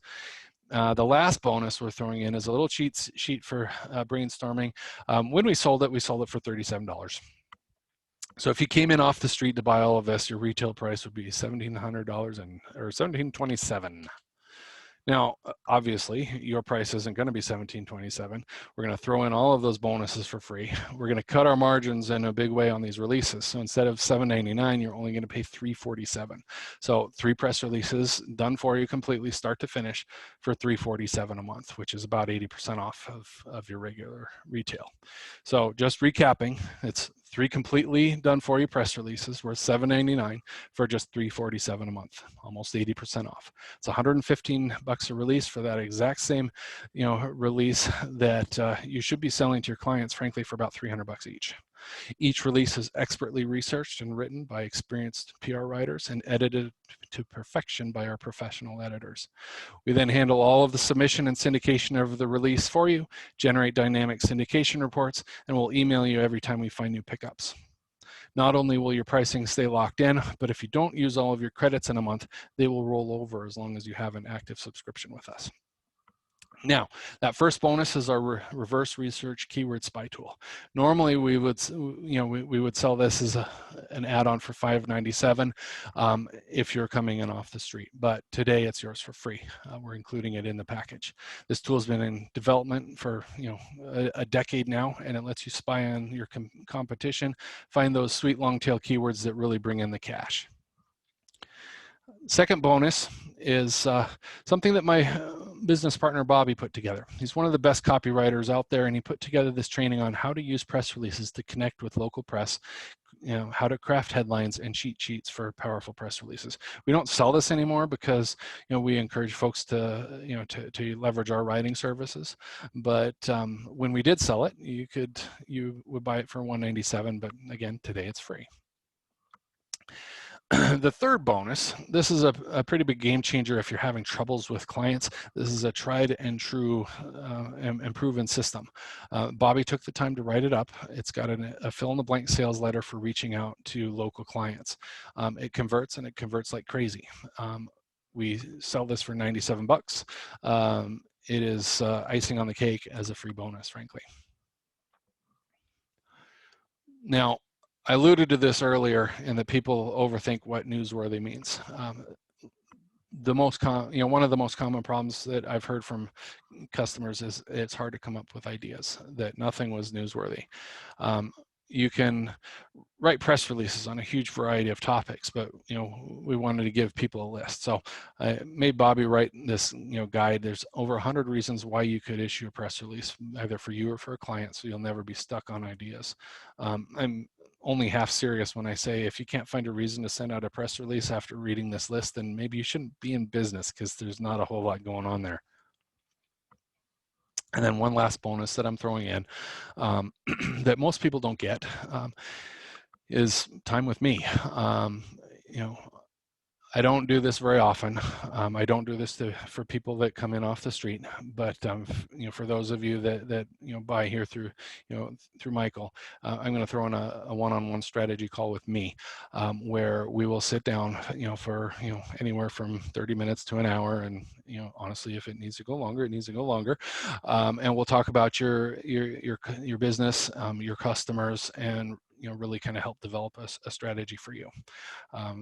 The last bonus we're throwing in is a little cheat sheet for brainstorming. When we sold it for $37. So if you came in off the street to buy all of this, your retail price would be $1,700 or $1,727. Now, obviously, your price isn't going to be $17.27. We're going to throw in all of those bonuses for free. We're going to cut our margins in a big way on these releases. So instead of $7.99, you're only going to pay $3.47. So 3 press releases done for you completely, start to finish, for $3.47 a month, which is about 80% off of your regular retail. So just recapping, it's 3 completely done for you press releases worth $7.99 for just $3.47 a month, almost 80% off. It's $115 a release for that exact same, release that you should be selling to your clients, frankly, for about $300 each. Each release is expertly researched and written by experienced PR writers and edited to perfection by our professional editors. We then handle all of the submission and syndication of the release for you, generate dynamic syndication reports, and we'll email you every time we find new pickups. Not only will your pricing stay locked in, but if you don't use all of your credits in a month, they will roll over as long as you have an active subscription with us. Now, that first bonus is our reverse research keyword spy tool. Normally, we would, we would sell this as an add-on for $5.97 if you're coming in off the street. But today, it's yours for free. We're including it in the package. This tool has been in development for a decade now, and it lets you spy on your competition, find those sweet long-tail keywords that really bring in the cash. Second bonus is something that my business partner Bobby put together. He's one of the best copywriters out there, and he put together this training on how to use press releases to connect with local press, how to craft headlines and cheat sheets for powerful press releases. We don't sell this anymore because we encourage folks to to leverage our writing services. But when we did sell it, you would buy it for $197, but again, today it's free. The third bonus, this is a pretty big game changer if you're having troubles with clients. This is a tried and true and proven system. Bobby took the time to write it up. It's got a fill-in-the-blank sales letter for reaching out to local clients. It converts, and it converts like crazy. We sell this for $97. It is icing on the cake as a free bonus, frankly. Now, I alluded to this earlier, and that people overthink what newsworthy means. One of the most common problems that I've heard from customers is it's hard to come up with ideas, that nothing was newsworthy. You can write press releases on a huge variety of topics, but we wanted to give people a list. So I made Bobby write this guide. There's over 100 reasons why you could issue a press release, either for you or for a client, so you'll never be stuck on ideas. I'm only half serious when I say if you can't find a reason to send out a press release after reading this list, then maybe you shouldn't be in business, because there's not a whole lot going on there. And then one last bonus that I'm throwing in that most people don't get is time with me. I don't do this very often. I don't do this for people that come in off the street, but for those of you that buy here through through Michael, I'm going to throw in a one-on-one strategy call with me, where we will sit down, for anywhere from 30 minutes to an hour, and honestly, if it needs to go longer, it needs to go longer, and we'll talk about your business, your customers, and really kind of help develop a strategy for you.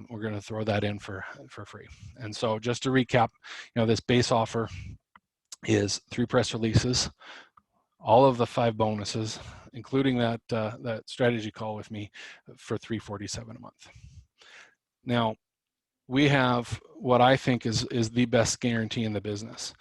We're going to throw that in for free. And so just to recap, this base offer is 3 press releases, all of the 5 bonuses, including that strategy call with me, for $347 a month. Now, we have what I think is the best guarantee in the business.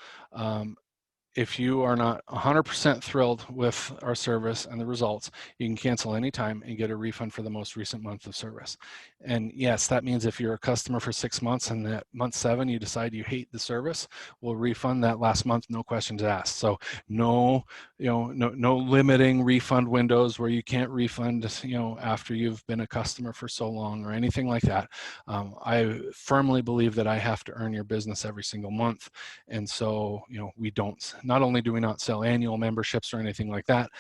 If you are not 100% thrilled with our service and the results, you can cancel anytime and get a refund for the most recent month of service. And yes, that means if you're a customer for 6 months and that month 7 you decide you hate the service, we'll refund that last month, no questions asked. So no limiting refund windows where you can't refund after you've been a customer for so long or anything like that. I firmly believe that I have to earn your business every single month, and so we don't. Not only do we not sell annual memberships or anything like that,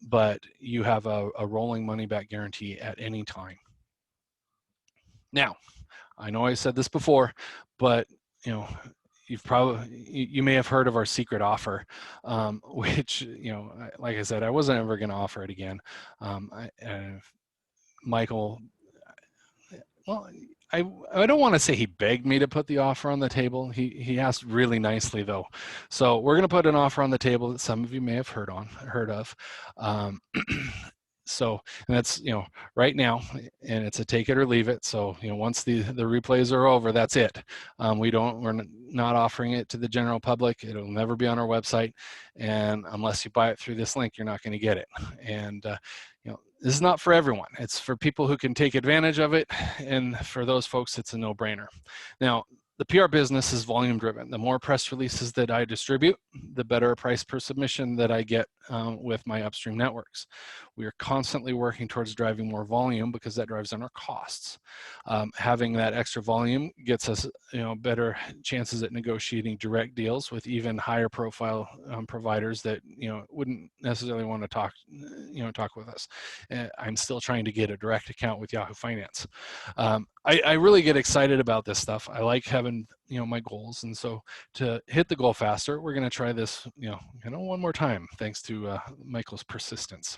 but you have a rolling money back guarantee at any time. Now, I know I said this before, but you may have heard of our secret offer, which like I said, I wasn't ever going to offer it again. Michael, well, I don't want to say he begged me to put the offer on the table. He asked really nicely though. So we're going to put an offer on the table that some of you may have heard of. Um, so, and that's, right now, and it's a take it or leave it. So, once the replays are over, that's it. We're not offering it to the general public. It'll never be on our website. And unless you buy it through this link, you're not going to get it. And, this is not for everyone. It's for people who can take advantage of it. And for those folks, it's a no-brainer. Now, the PR business is volume driven. The more press releases that I distribute, the better a price per submission that I get with my upstream networks. We are constantly working towards driving more volume because that drives down our costs. Having that extra volume gets us, better chances at negotiating direct deals with even higher profile providers that, wouldn't necessarily want to talk with us. I'm still trying to get a direct account with Yahoo Finance. I really get excited about this stuff. I like having, my goals. And so to hit the goal faster, we're going to try this, one more time, thanks to Michael's persistence.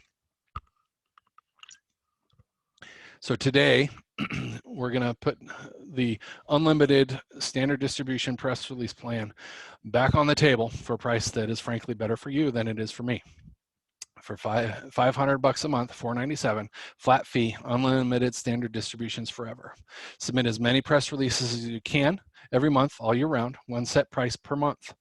So today, we're going to put the unlimited standard distribution press release plan back on the table for a price that is frankly better for you than it is for me. For $500 a month, $497, flat fee, unlimited standard distributions forever. Submit as many press releases as you can every month, all year round, one set price per month.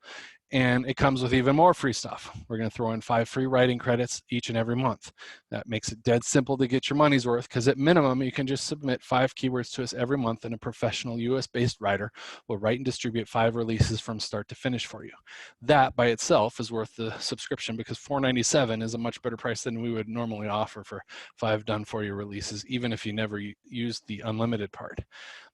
And it comes with even more free stuff. We're going to throw in 5 free writing credits each and every month. That makes it dead simple to get your money's worth, because at minimum, you can just submit 5 keywords to us every month, and a professional US-based writer will write and distribute 5 releases from start to finish for you. That by itself is worth the subscription, because $497 is a much better price than we would normally offer for 5 done for you releases, even if you never used the unlimited part.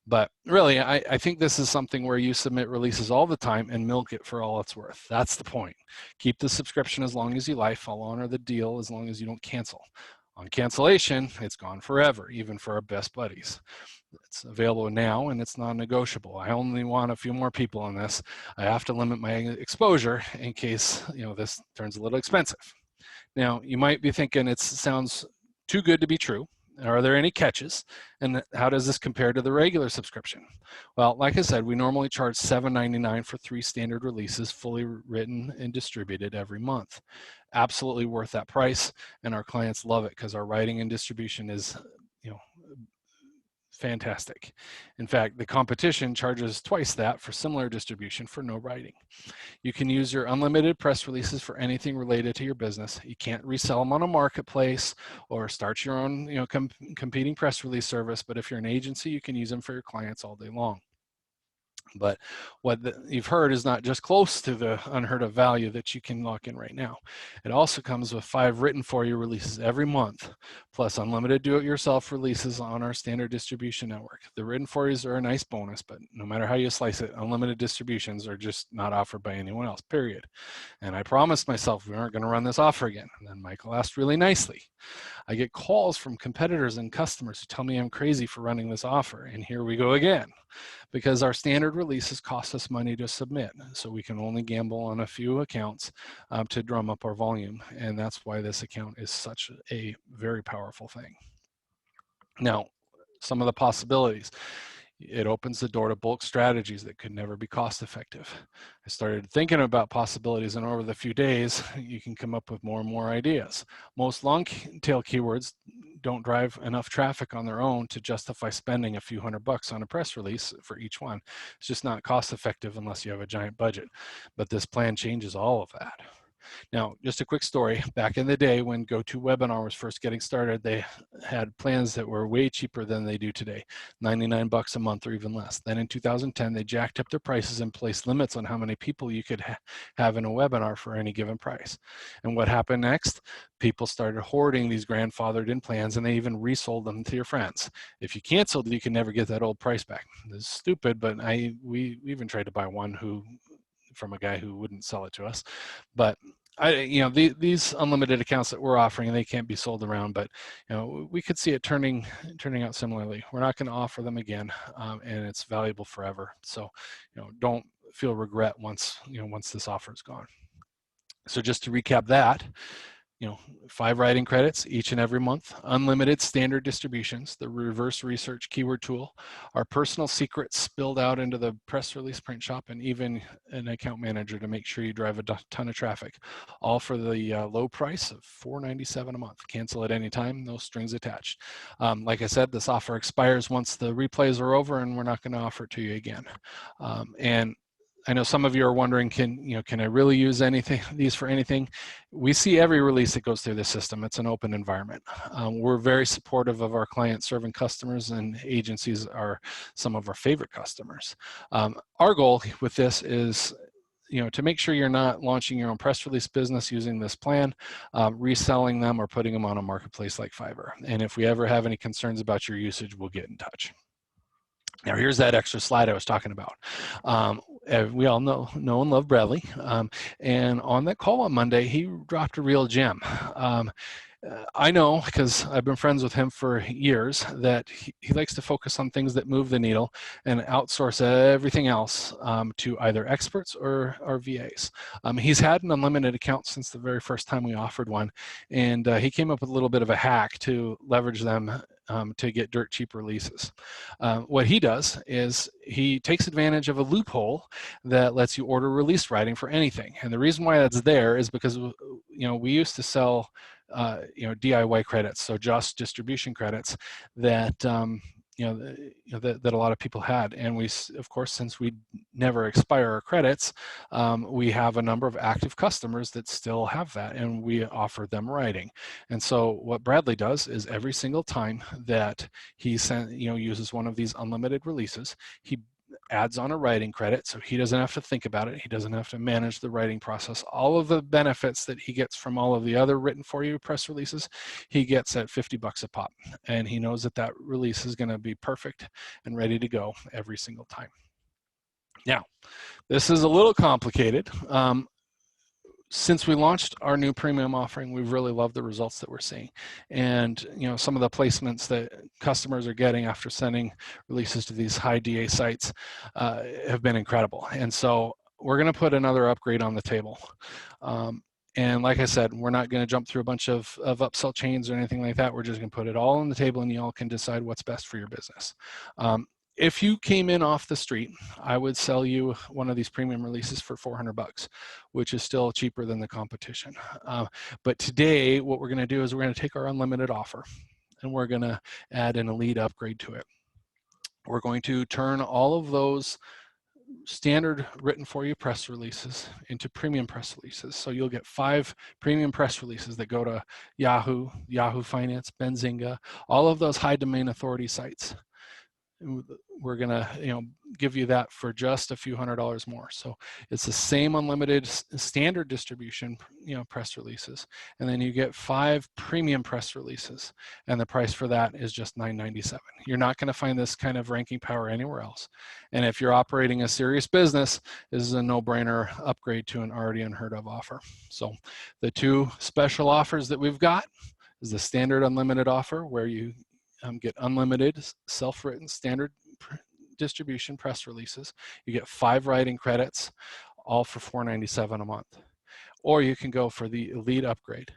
But really, I think this is something where you submit releases all the time and milk it for all it's worth. That's the point. Keep the subscription as long as you like. I'll honor the deal as long as you don't cancel. On cancellation, it's gone forever, even for our best buddies. It's available now, and it's non-negotiable. I only want a few more people on this. I have to limit my exposure in case this turns a little expensive. Now, you might be thinking it sounds too good to be true. Are there any catches? And how does this compare to the regular subscription? Well, like I said, we normally charge $7.99 for 3 standard releases, fully written and distributed every month. Absolutely worth that price, and our clients love it because our writing and distribution is, fantastic. In fact, the competition charges twice that for similar distribution for no writing. You can use your unlimited press releases for anything related to your business. You can't resell them on a marketplace or start your own, competing press release service, but if you're an agency, you can use them for your clients all day long. But what you've heard is not just close to the unheard of value that you can lock in right now. It also comes with 5 written for you releases every month, plus unlimited do-it-yourself releases on our standard distribution network. The written for yous are a nice bonus, but no matter how you slice it, unlimited distributions are just not offered by anyone else, period. And I promised myself we aren't going to run this offer again. And then Michael asked really nicely. I get calls from competitors and customers who tell me I'm crazy for running this offer. And here we go again. Because our standard releases cost us money to submit. So we can only gamble on a few accounts to drum up our volume. And that's why this account is such a very powerful thing. Now, some of the possibilities. It opens the door to bulk strategies that could never be cost effective. I started thinking about possibilities, and over the few days, you can come up with more and more ideas. Most long tail keywords don't drive enough traffic on their own to justify spending a few $100 on a press release for each one. It's just not cost effective unless you have a giant budget. But this plan changes all of that. Now, just a quick story. Back in the day when GoToWebinar was first getting started, they had plans that were way cheaper than they do today, $99 a month or even less. Then in 2010, they jacked up their prices and placed limits on how many people you could have in a webinar for any given price. And what happened next? People started hoarding these grandfathered in plans, and they even resold them to your friends. If you canceled, you can never get that old price back. This is stupid, but we even tried to buy one from a guy who wouldn't sell it to us. But these unlimited accounts that we're offering, they can't be sold around, but we could see it turning out similarly. We're not going to offer them again, and it's valuable forever. So don't feel regret once this offer is gone. So just to recap that, you know, 5 writing credits each and every month, unlimited standard distributions, the reverse research keyword tool, our personal secrets spilled out into the press release print shop, and even an account manager to make sure you drive a ton of traffic, all for the low price of $4.97 a month. Cancel at any time, no strings attached. Like I said, this offer expires once the replays are over, and we're not going to offer it to you again. And I know some of you are wondering, can I really use these for anything? We see every release that goes through the system. It's an open environment. We're very supportive of our clients serving customers, and agencies are some of our favorite customers. Our goal with this is, to make sure you're not launching your own press release business using this plan, reselling them, or putting them on a marketplace like Fiverr. And if we ever have any concerns about your usage, we'll get in touch. Now, here's that extra slide I was talking about. We all know and love Bradley. And on that call on Monday, he dropped a real gem. I know, because I've been friends with him for years, that he likes to focus on things that move the needle and outsource everything else to either experts or VAs. He's had an unlimited account since the very first time we offered one, and he came up with a little bit of a hack to leverage them to get dirt cheap releases. What he does is he takes advantage of a loophole that lets you order release writing for anything. And the reason why that's there is because we used to sell DIY credits, so just distribution credits that that a lot of people had. And we, of course, since we never expire our credits, we have a number of active customers that still have that, and we offer them writing. And so what Bradley does is every single time that he uses one of these unlimited releases, he adds on a writing credit, so he doesn't have to think about it. He doesn't have to manage the writing process. All of the benefits that he gets from all of the other written for you press releases, he gets at $50 a pop. And he knows that that release is going to be perfect and ready to go every single time. Now, this is a little complicated. Since we launched our new premium offering, we've really loved the results that we're seeing. And some of the placements that customers are getting after sending releases to these high DA sites have been incredible. And so we're going to put another upgrade on the table. And like I said, we're not going to jump through a bunch of upsell chains or anything like that. We're just going to put it all on the table, and you all can decide what's best for your business. If you came in off the street, I would sell you one of these premium releases for $400, which is still cheaper than the competition. But today, what we're going to do is we're going to take our unlimited offer, and we're going to add an elite upgrade to it. We're going to turn all of those standard written for you press releases into premium press releases. So you'll get 5 premium press releases that go to Yahoo, Yahoo Finance, Benzinga, all of those high domain authority sites. We're gonna give you that for just a few $100s more. So it's the same unlimited standard distribution press releases, and then you get 5 premium press releases, and the price for that is just $9.97. You're not going to find this kind of ranking power anywhere else. And if you're operating a serious business, this is a no-brainer upgrade to an already unheard of offer. So the 2 special offers that we've got is the standard unlimited offer, where you get unlimited self-written standard distribution press releases. You get 5 writing credits, all for $4.97 a month. Or you can go for the elite upgrade,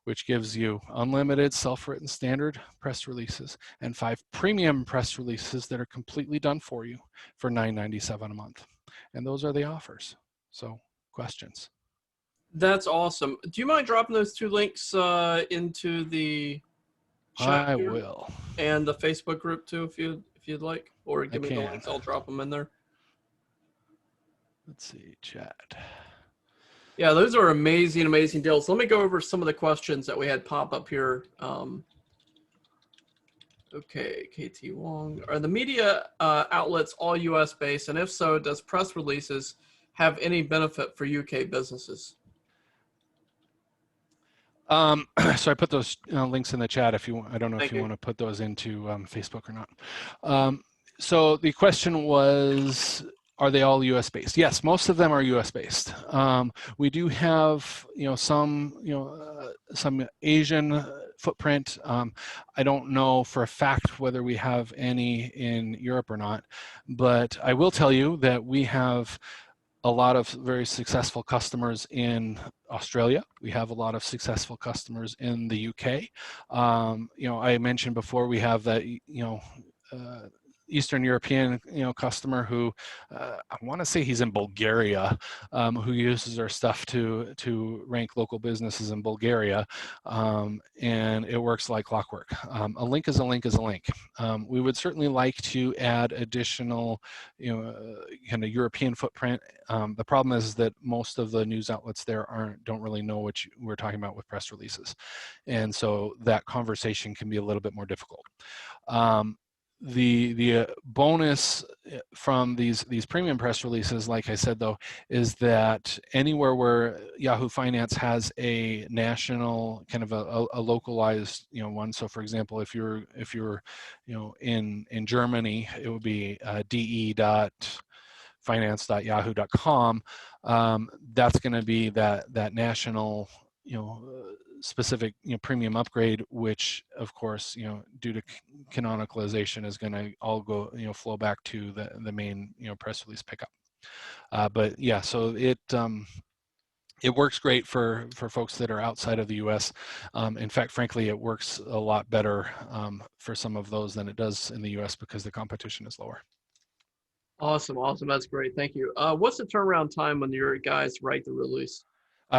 which gives you unlimited self-written standard press releases and 5 premium press releases that are completely done for you for $9.97 a month. And those are the offers. So, questions? That's awesome. Do you mind dropping those 2 links into the chat I here? will. And the Facebook group too, if you'd like, or give me the links. I'll drop them in there. Let's see, chat. Yeah, those are amazing deals. Let me go over some of the questions that we had pop up here. Okay, KT Wong. Are the media outlets all U.S. based? And if so, does press releases have any benefit for UK businesses? So I put those links in the chat if you want. I don't know if you want to put those into Facebook or not. So the question was, are they all U.S. based? Yes, most of them are U.S. based. We do have some Asian footprint. I don't know for a fact whether we have any in Europe or not, but I will tell you that we have a lot of very successful customers in Australia. We have a lot of successful customers in the UK. I mentioned before we have that, uh, Eastern European, customer who I want to say he's in Bulgaria, who uses our stuff to rank local businesses in Bulgaria, and it works like clockwork. A link is a link is a link. We would certainly like to add additional, kind of European footprint. The problem is that most of the news outlets there don't really know what we're talking about with press releases, and so that conversation can be a little bit more difficult. The bonus from these premium press releases, like I said though, is that anywhere where Yahoo Finance has a national kind of a localized one. So for example, if you're in Germany, it would be de.finance.yahoo.com. That's going to be that national specific premium upgrade, which of course due to canonicalization is going to all go flow back to the main press release pickup. But yeah, so it works great for folks that are outside of the US. In fact, frankly, it works a lot better for some of those than it does in the US because the competition is lower. Awesome, awesome. That's great. Thank you. What's the turnaround time when your guys write the release?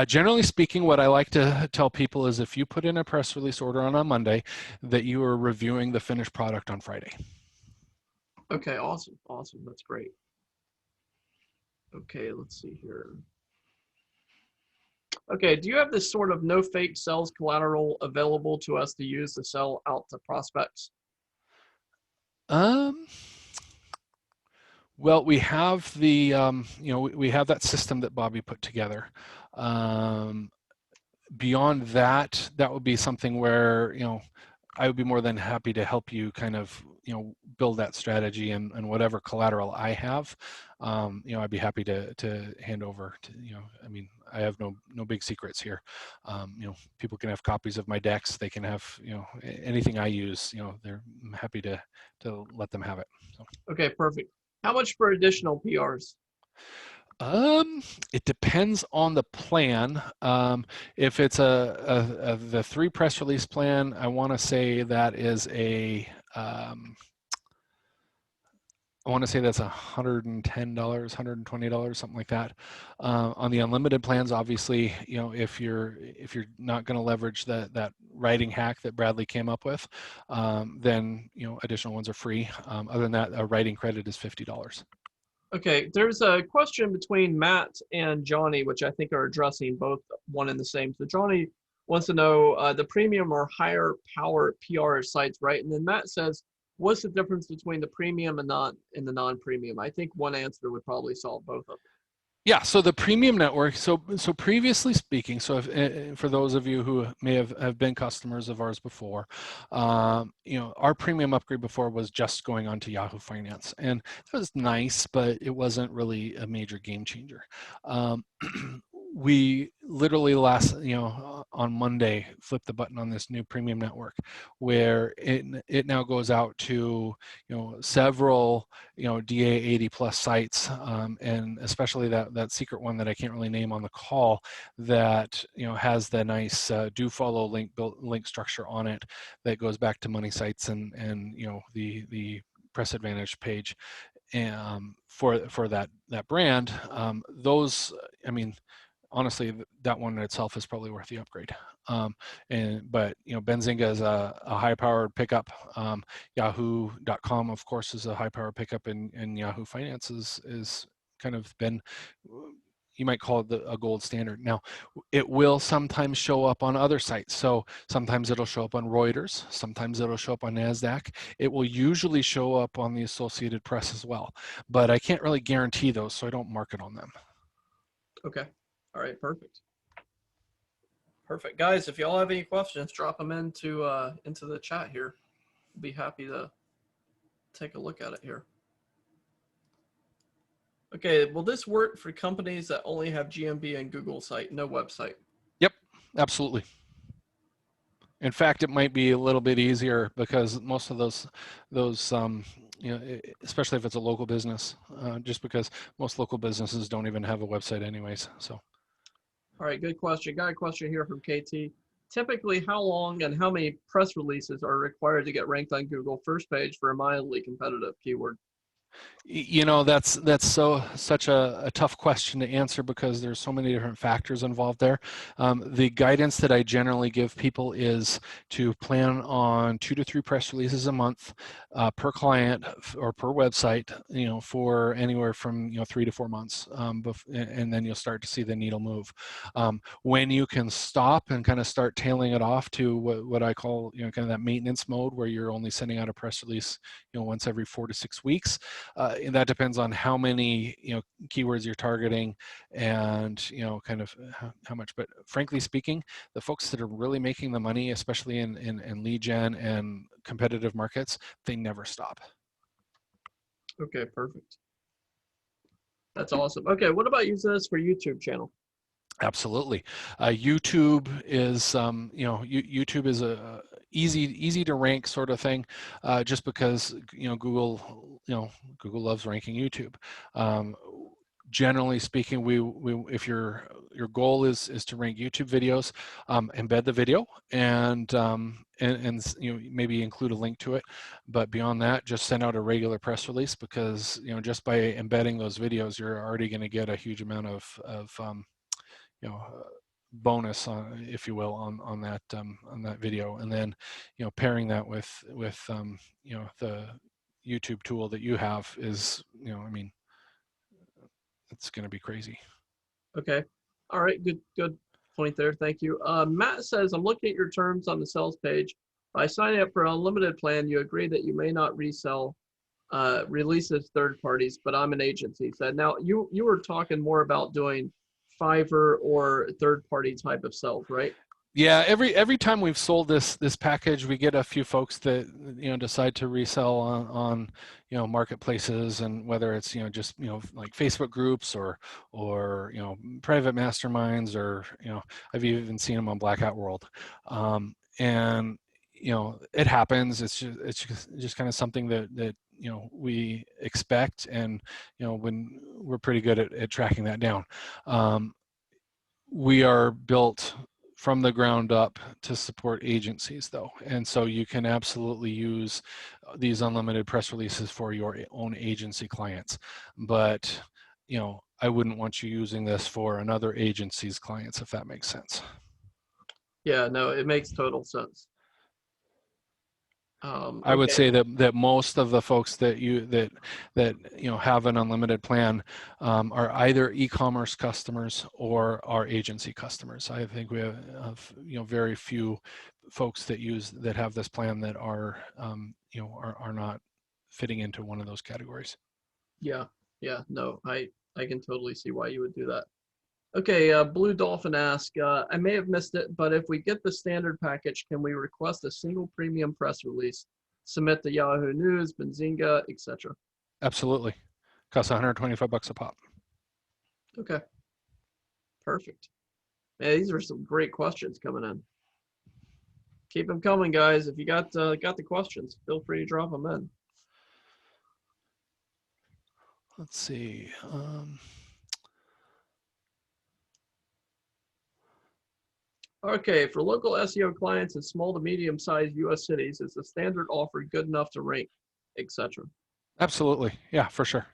Generally speaking, what I like to tell people is if you put in a press release order on a Monday, that you are reviewing the finished product on Friday. Okay, awesome, awesome. That's great. Okay, let's see here. Okay, do you have this sort of no fake sales collateral available to us to use to sell out to prospects? Um, well, we have the we have that system that Bobby put together. Beyond that, that would be something where I would be more than happy to help you kind of build that strategy, and whatever collateral I have, I'd be happy to hand over to I mean, I have no big secrets here. People can have copies of my decks. They can have anything I use. They're I'm happy to let them have it. So. Okay, perfect. How much for additional PRs? It depends on the plan. If it's the 3 press release plan, I want to say that is I want to say that's $110, $120, something like that. On the unlimited plans, obviously, if you're not going to leverage that writing hack that Bradley came up with, then additional ones are free. Other than that, a writing credit is $50. Okay, there's a question between Matt and Johnny, which I think are addressing both one and the same. So Johnny wants to know the premium or higher power PR sites, right? And then Matt says, what's the difference between the premium and the non-premium? I think one answer would probably solve both of them. Yeah, so the premium network, so previously speaking, so if, for those of you who may have been customers of ours before, our premium upgrade before was just going on to Yahoo Finance, and that was nice, but it wasn't really a major game changer. We literally on Monday flipped the button on this new premium network, where it now goes out to several DA 80 plus sites, and especially that secret one that I can't really name on the call, that has the nice do follow link structure on it that goes back to money sites and the Press Advantage page, and for that brand. Those, I mean, honestly, that one in itself is probably worth the upgrade. But Benzinga is a high-powered pickup. Yahoo.com, of course, is a high-powered pickup, and Yahoo Finance is kind of been, you might call it a gold standard. Now, it will sometimes show up on other sites. So sometimes it'll show up on Reuters. Sometimes it'll show up on NASDAQ. It will usually show up on the Associated Press as well. But I can't really guarantee those, so I don't market on them. Okay. All right, perfect. Perfect. Guys, if y'all have any questions, drop them into the chat here. I'll be happy to take a look at it here. Okay, will this work for companies that only have GMB and Google site, no website? Yep, absolutely. In fact, it might be a little bit easier because most of those especially if it's a local business, just because most local businesses don't even have a website anyways. So All right, good question. Got a question here from KT. Typically, how long and how many press releases are required to get ranked on Google first page for a mildly competitive keyword? that's such a tough question to answer because there's so many different factors involved there. The guidance that I generally give people is to plan on 2 to 3 press releases a month per client or per website, for anywhere from 3 to 4 months, and then you'll start to see the needle move. When you can stop and kind of start tailing it off to what I call kind of that maintenance mode, where you're only sending out a press release once every 4 to 6 weeks. And that depends on how many keywords you're targeting, and kind of how much. But frankly speaking, the folks that are really making the money, especially in lead gen and competitive markets, they never stop. Okay, perfect. That's awesome. Okay, what about using this for YouTube channel? Absolutely. YouTube is, YouTube is a easy to rank sort of thing, just because Google, Google loves ranking YouTube. Generally speaking, we if your goal is to rank YouTube videos, embed the video and maybe include a link to it. But beyond that, just send out a regular press release, because just by embedding those videos, you're already going to get a huge amount of bonus, if you will, on that video, and then pairing that with the YouTube tool that you have is I mean, it's going to be crazy. Okay. All right, good point there. Thank you. Matt says, I'm looking at your terms on the sales page. By signing up for an unlimited plan, you agree that you may not resell releases third parties, but I'm an agency. So now you were talking more about doing Fiverr or third party type of sales, right? Yeah, every time we've sold this package, we get a few folks that decide to resell on marketplaces, and whether it's just like Facebook groups or private masterminds, or I've even seen them on Black Hat World, and it happens. It's just kind of something that we expect, and when we're pretty good at tracking that down. We are built from the ground up to support agencies, though, and so you can absolutely use these unlimited press releases for your own agency clients. But I wouldn't want you using this for another agency's clients, if that makes sense. Yeah, no, it makes total sense. I would Okay. say that most of the folks that have an unlimited plan are either e-commerce customers or are agency customers. I think we have very few folks that have this plan that are are not fitting into one of those categories. Yeah, yeah, no, I can totally see why you would do that. Okay, Blue Dolphin asks, I may have missed it, but if we get the standard package, can we request a single premium press release, submit to Yahoo News, Benzinga, etc.? Absolutely, costs $125 a pop. Okay, perfect. Man, these are some great questions coming in. Keep them coming, guys. If you got the questions, feel free to drop them in. Let's see. Okay, for local SEO clients in small to medium-sized U.S. cities, is the standard offer good enough to rank, etc.? Absolutely, yeah, for sure.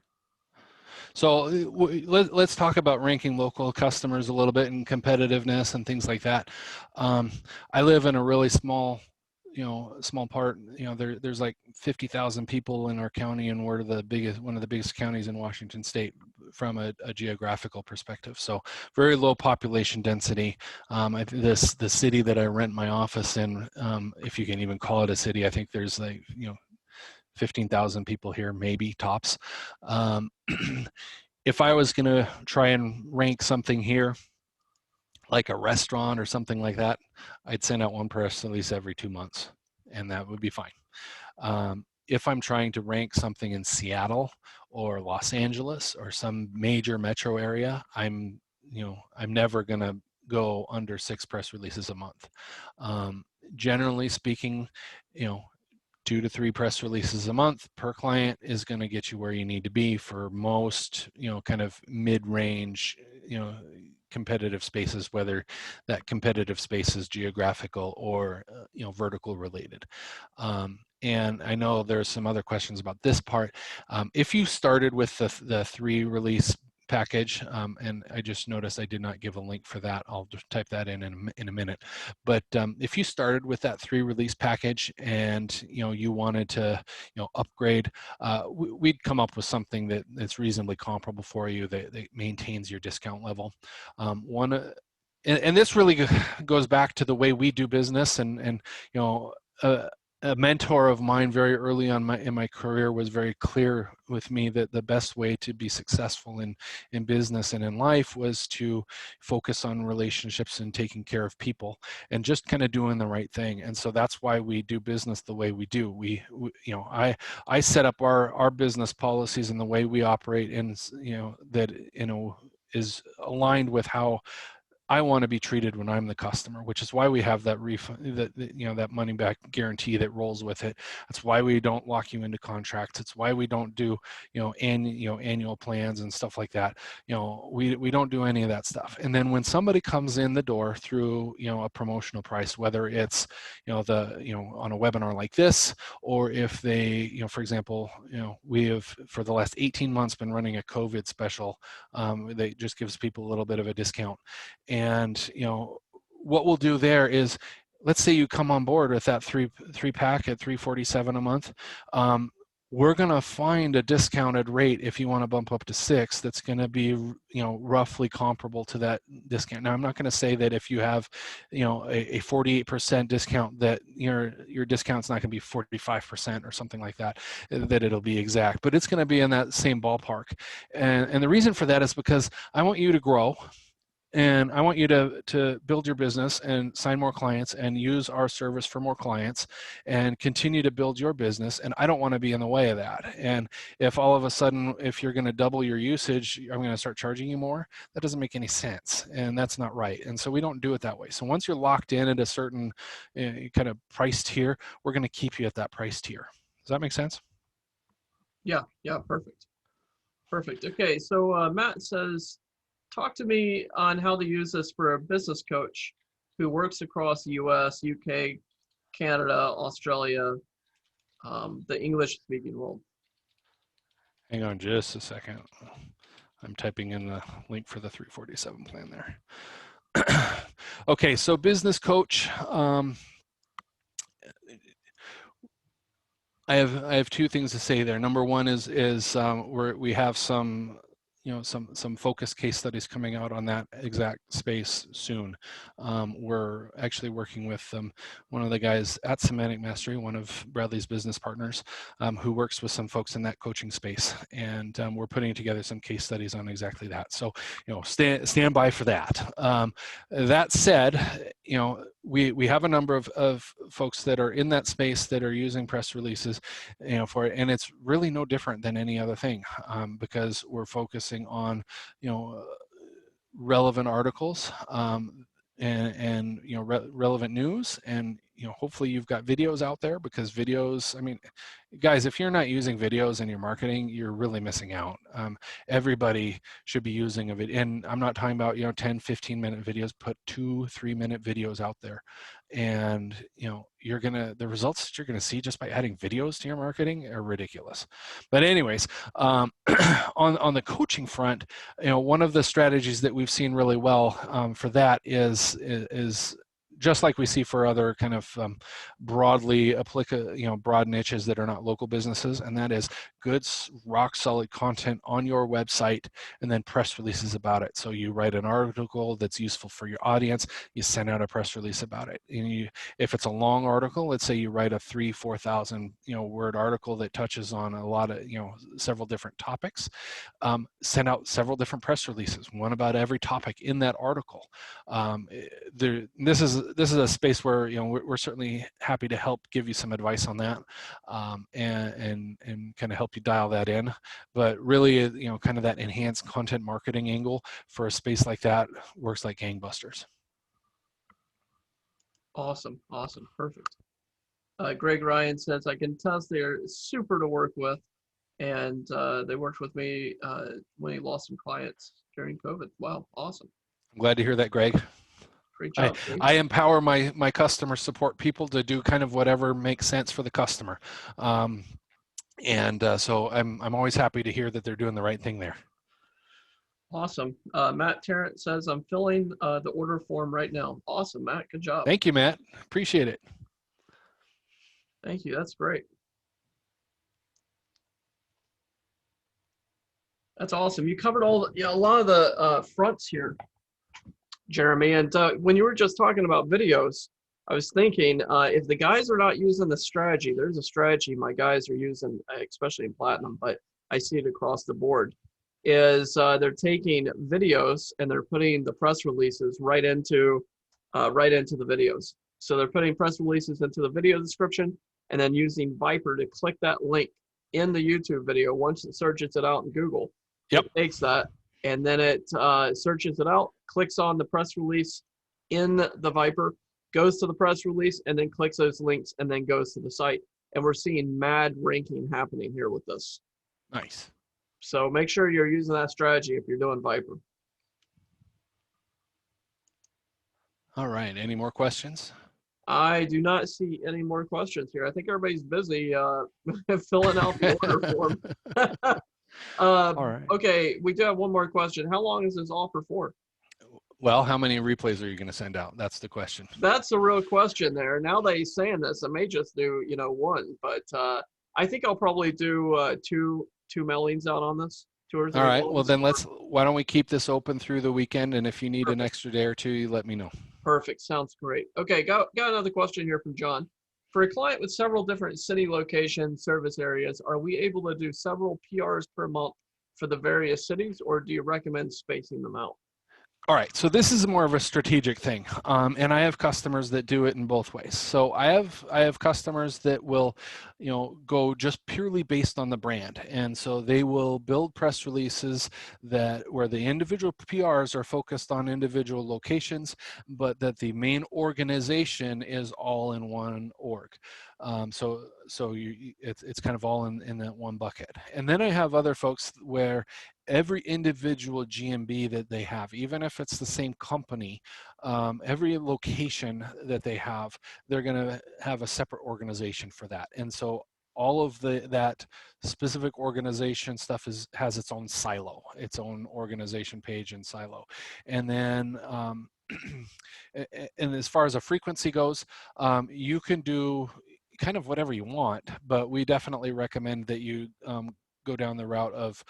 So let's talk about ranking local customers a little bit, and competitiveness and things like that. I live in a really small part. There's like 50,000 people in our county, and we're one of the biggest counties in Washington State from a geographical perspective. So very low population density. The city that I rent my office in, if you can even call it a city, I think there's like 15,000 people here, maybe tops. If I was going to try and rank something here, like a restaurant or something like that, I'd send out one press release every 2 months, and that would be fine. If I'm trying to rank something in Seattle or Los Angeles or some major metro area, I'm never going to go under 6 press releases a month. generally speaking, you know, 2 to 3 press releases a month per client is going to get you where you need to be for most, you know, kind of mid-range, you know, competitive spaces, whether that competitive space is geographical or you know, vertical related. And I know there's some other questions about this part. If you started with the 3 release package, and I just noticed I did not give a link for that. I'll just type that in a minute. But if you started with that 3 release package and you know, you wanted to, you know, upgrade, we'd come up with something that's reasonably comparable for you that maintains your discount level. And this really goes back to the way we do business, and you know, a mentor of mine very early on in my career was very clear with me that the best way to be successful in business and in life was to focus on relationships and taking care of people and just kind of doing the right thing. And so that's why we do business the way we do. We you know, I set up our business policies and the way we operate, and you know, that, you know, is aligned with how I want to be treated when I'm the customer, which is why we have that refund, that, you know, that money back guarantee that rolls with it. That's why we don't lock you into contracts. It's why we don't do, you know, annual plans and stuff like that. You know, we don't do any of that stuff. And then when somebody comes in the door through, you know, a promotional price, whether it's, you know, on a webinar like this, or if they, you know, for example, you know, we have for the last 18 months been running a COVID special that just gives people a little bit of a discount. And you know, what we'll do there is, let's say you come on board with that three pack at $347 a month. We're going to find a discounted rate if you want to bump up to 6 that's going to be, you know, roughly comparable to that discount. Now, I'm not going to say that if you have, you know, a 48% discount that your discount's not going to be 45% or something like that, that it'll be exact, but it's going to be in that same ballpark. And the reason for that is because I want you to grow. And I want you to build your business and sign more clients and use our service for more clients and continue to build your business. And I don't want to be in the way of that. And if all of a sudden, if you're going to double your usage, I'm going to start charging you more, that doesn't make any sense. And that's not right. And so we don't do it that way. So once you're locked in at a certain kind of price tier, we're going to keep you at that price tier. Does that make sense? Yeah, yeah, perfect. Perfect. Okay, so Matt says, talk to me on how to use this for a business coach who works across the US, UK, Canada, Australia, the English speaking world. Hang on just a second. I'm typing in the link for the 347 plan there. Okay, so business coach. I have 2 things to say there. Number one is we have some, you know, some focus case studies coming out on that exact space soon. We're actually working with one of the guys at Semantic Mastery, one of Bradley's business partners, who works with some folks in that coaching space, and we're putting together some case studies on exactly that. So, you know, stand by for that. That said, you know, we have a number of folks that are in that space that are using press releases, you know, for it, and it's really no different than any other thing, because we're focusing on, you know, relevant articles, and you know, relevant news, and you know, hopefully you've got videos out there, because videos, I mean, guys, if you're not using videos in your marketing, you're really missing out. Everybody should be using a video, and I'm not talking about, you know, 10-15 minute videos. Put 2-3 minute videos out there, and you know, the results that you're gonna see just by adding videos to your marketing are ridiculous. But anyways, on the coaching front, you know, one of the strategies that we've seen really well for that is just like we see for other kind of broadly applicable, you know, broad niches that are not local businesses, and that is good, rock solid content on your website, and then press releases about it. So you write an article that's useful for your audience, you send out a press release about it. And if it's a long article, let's say you write a 3,000-4,000, you know, word article that touches on a lot of, you know, several different topics, send out several different press releases, one about every topic in that article. This is a space where, you know, we're certainly happy to help give you some advice on that, and kind of help you dial that in. But really, you know, kind of that enhanced content marketing angle for a space like that works like gangbusters. Awesome. Awesome. Perfect. Greg Ryan says, I can test they're super to work with. And they worked with me when he lost some clients during COVID. Wow. Awesome. I'm glad to hear that, Greg. Great I, job, Greg. I empower my customer support people to do kind of whatever makes sense for the customer. So I'm always happy to hear that they're doing the right thing there. Awesome. Matt Tarrant says, I'm filling the order form right now. Awesome, Matt. Good job. Thank you, Matt. Appreciate it. Thank you. That's great. That's awesome. You covered all the, a lot of the fronts here, Jeremy. And when you were just talking about videos, I was thinking if the guys are not using the strategy, there's a strategy my guys are using, especially in platinum, but I see it across the board, is they're taking videos and they're putting the press releases right into the videos. So they're putting press releases into the video description and then using Viper to click that link in the YouTube video. Once it searches it out in Google, Yep. it takes that and then it searches it out, clicks on the press release in the Viper, goes to the press release, and then clicks those links and then goes to the site. And we're seeing mad ranking happening here with this. Nice. So make sure you're using that strategy if you're doing Viper. All right. Any more questions? I do not see any more questions here. I think everybody's busy filling out the order form. All right. Okay, we do have one more question. How long is this offer for? Well, how many replays are you going to send out? That's the question. That's the real question there. Now that he's saying this, I may just do, one, but I think I'll probably do two mailings out on this. 2 or 3 All right. Well, mailings. then why don't we keep this open through the weekend? And if you need an Perfect. extra day or two, you let me know. Perfect. Sounds great. Okay, got another question here from John. For a client with several different city locations, service areas, are we able to do several PRs per month for the various cities, or do you recommend spacing them out? All right, so this is more of a strategic thing, and I have customers that do it in both ways. So I have customers that will, go just purely based on the brand, and so they will build press releases where the individual PRs are focused on individual locations, but that the main organization is all in one org. It's kind of all in that one bucket. And then I have other folks where every individual GMB that they have, even if it's the same company, every location that they have, they're going to have a separate organization for that. And so all of that specific organization stuff has its own silo, its own organization page and silo. And then and as far as a frequency goes, you can do kind of whatever you want, but we definitely recommend that you go down the route of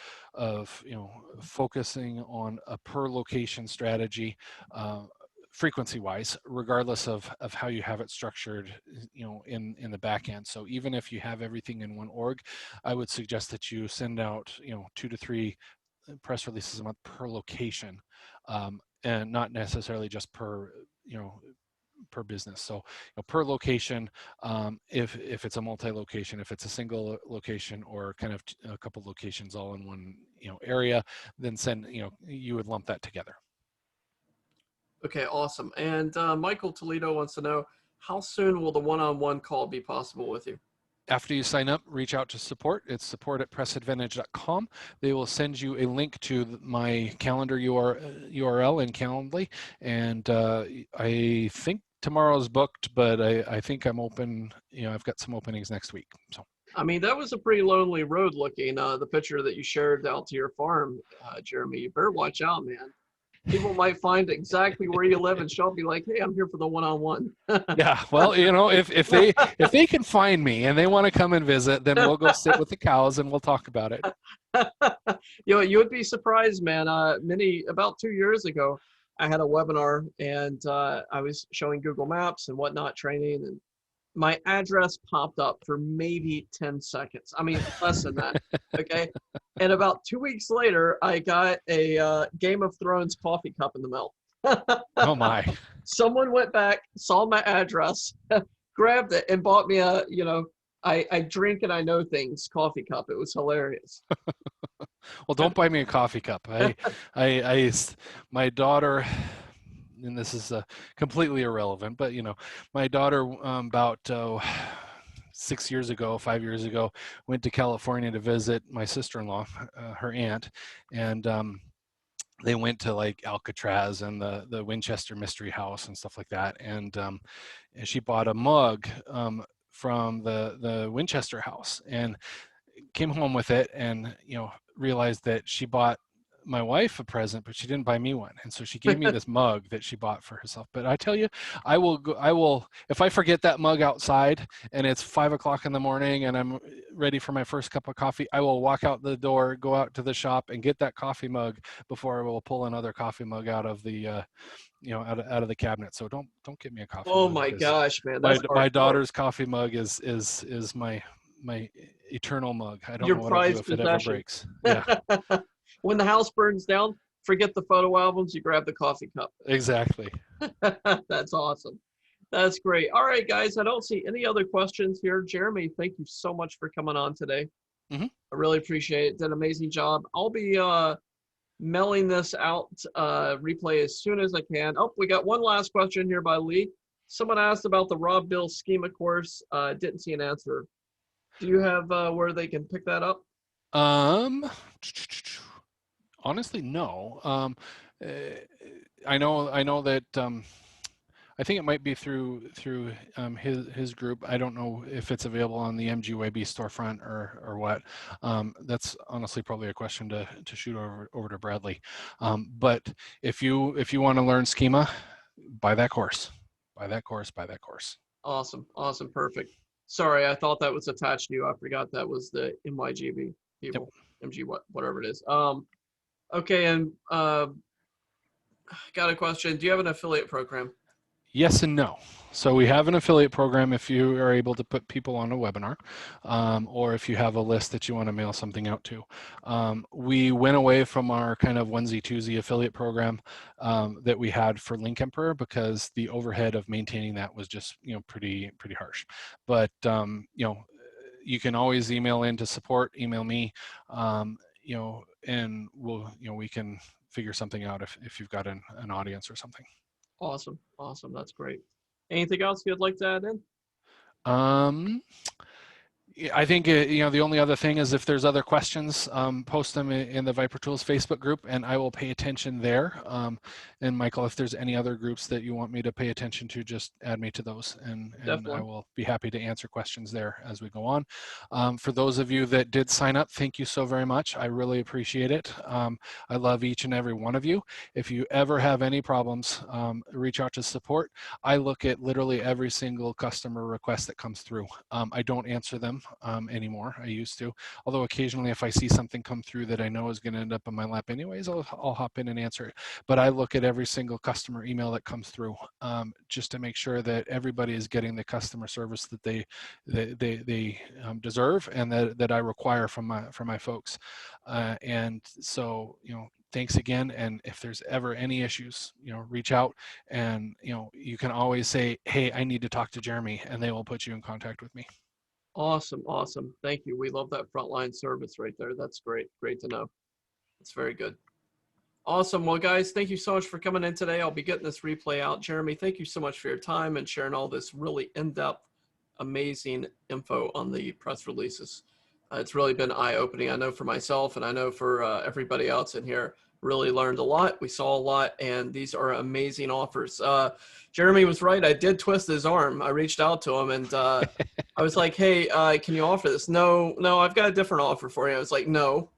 focusing on a per location strategy, frequency wise, regardless of how you have it structured, in the back end. So even if you have everything in one org, I would suggest that you send out 2 to 3 press releases a month per location, and not necessarily just per business. So per location, if it's a multi-location, if it's a single location or kind of a couple locations all in one area, then you would lump that together. Okay, awesome. And Michael Toledo wants to know, how soon will the one-on-one call be possible with you? After you sign up, reach out to support. It's support@pressadvantage.com. They will send you a link to my calendar URL in Calendly. And I think tomorrow's booked, but I think I'm open. I've got some openings next week. So. I mean, that was a pretty lonely road looking, the picture that you shared out to your farm, Jeremy. You better watch out, man. People might find exactly where you live and show up, be like, hey, I'm here for the one-on-one. Yeah, well, if they can find me and they want to come and visit, then we'll go sit with the cows and we'll talk about it. You would be surprised, man. About 2 years ago, I had a webinar and I was showing Google Maps and whatnot training, and my address popped up for maybe 10 seconds. I mean, less than that. Okay. And about 2 weeks later, I got a Game of Thrones coffee cup in the mail. Oh my. Someone went back, saw my address, grabbed it, and bought me I drink and I know things coffee cup. It was hilarious. Well, don't buy me a coffee cup. My daughter, and this is completely irrelevant, but my daughter about 6 years ago, 5 years ago, went to California to visit my sister-in-law, her aunt, and they went to like Alcatraz and the Winchester Mystery House and stuff like that. And she bought a mug from the Winchester House and came home with it, and realized that she bought my wife a present, but she didn't buy me one. And so she gave me this mug that she bought for herself. But I tell you, I will, if I forget that mug outside and it's 5 o'clock in the morning and I'm ready for my first cup of coffee, I will walk out the door, go out to the shop and get that coffee mug before I will pull another coffee mug out of the, out of the cabinet. So don't get me a coffee Oh mug, my because gosh, man, my that's my hardcore. daughter's coffee mug is my eternal mug. I don't Your know what I'll do prized if it ever possession. breaks. Yeah, When the house burns down, forget the photo albums, you grab the coffee cup. exactly. That's awesome. That's great. All right, guys, I don't see any other questions here. Jeremy, thank you so much for coming on today. Hmm. I really appreciate it. Did an amazing job. I'll be mailing this out, replay as soon as I can. Oh, we got one last question here by Lee. Someone asked about the Rob Bill schema course. Didn't see an answer. Do you have where they can pick that up? Um, honestly, no. Uh, I know that I think it might be through his group. I don't know if it's available on the MGYB storefront or what. That's honestly probably a question to shoot over to Bradley. But if you want to learn schema, buy that course. Buy that course. Buy that course. Awesome. Awesome. Perfect. Sorry, I thought that was attached to you. I forgot that was the MYGB Yep. people. MG whatever it is. Okay, and got a question. Do you have an affiliate program? Yes and no. So we have an affiliate program if you are able to put people on a webinar, or if you have a list that you want to mail something out to. We went away from our kind of onesie twosie affiliate program that we had for Link Emperor, because the overhead of maintaining that was just pretty harsh. But you can always email in to support, email me, and we can figure something out if you've got an audience or something. Awesome. Awesome. That's great. Anything else you'd like to add in? Um, I think the only other thing is, if there's other questions, post them in the Viper Tools Facebook group, and I will pay attention there. And Michael, if there's any other groups that you want me to pay attention to, just add me to those, and I Definitely. will be happy to answer questions there as we go on. For those of you that did sign up, thank you so very much. I really appreciate it. I love each and every one of you. If you ever have any problems, reach out to support. I look at literally every single customer request that comes through. I don't answer them anymore. I used to, although occasionally if I see something come through that I know is going to end up in my lap anyways, I'll hop in and answer it. But I look at every single customer email that comes through, just to make sure that everybody is getting the customer service that they deserve, and that I require from my folks. And so thanks again. And if there's ever any issues, reach out, and you can always say, hey, I need to talk to Jeremy, and they will put you in contact with me. Awesome. Awesome. Thank you. We love that frontline service right there. That's great. Great to know. It's very good. Awesome. Well, guys, thank you so much for coming in today. I'll be getting this replay out. Jeremy, thank you so much for your time and sharing all this really in-depth, amazing info on the press releases. It's really been eye-opening. I know for myself, and I know for everybody else in here. Really learned a lot. We saw a lot, and these are amazing offers. Jeremy was right. I did twist his arm. I reached out to him, and I was like, hey, can you offer this? No, I've got a different offer for you. I was like, no.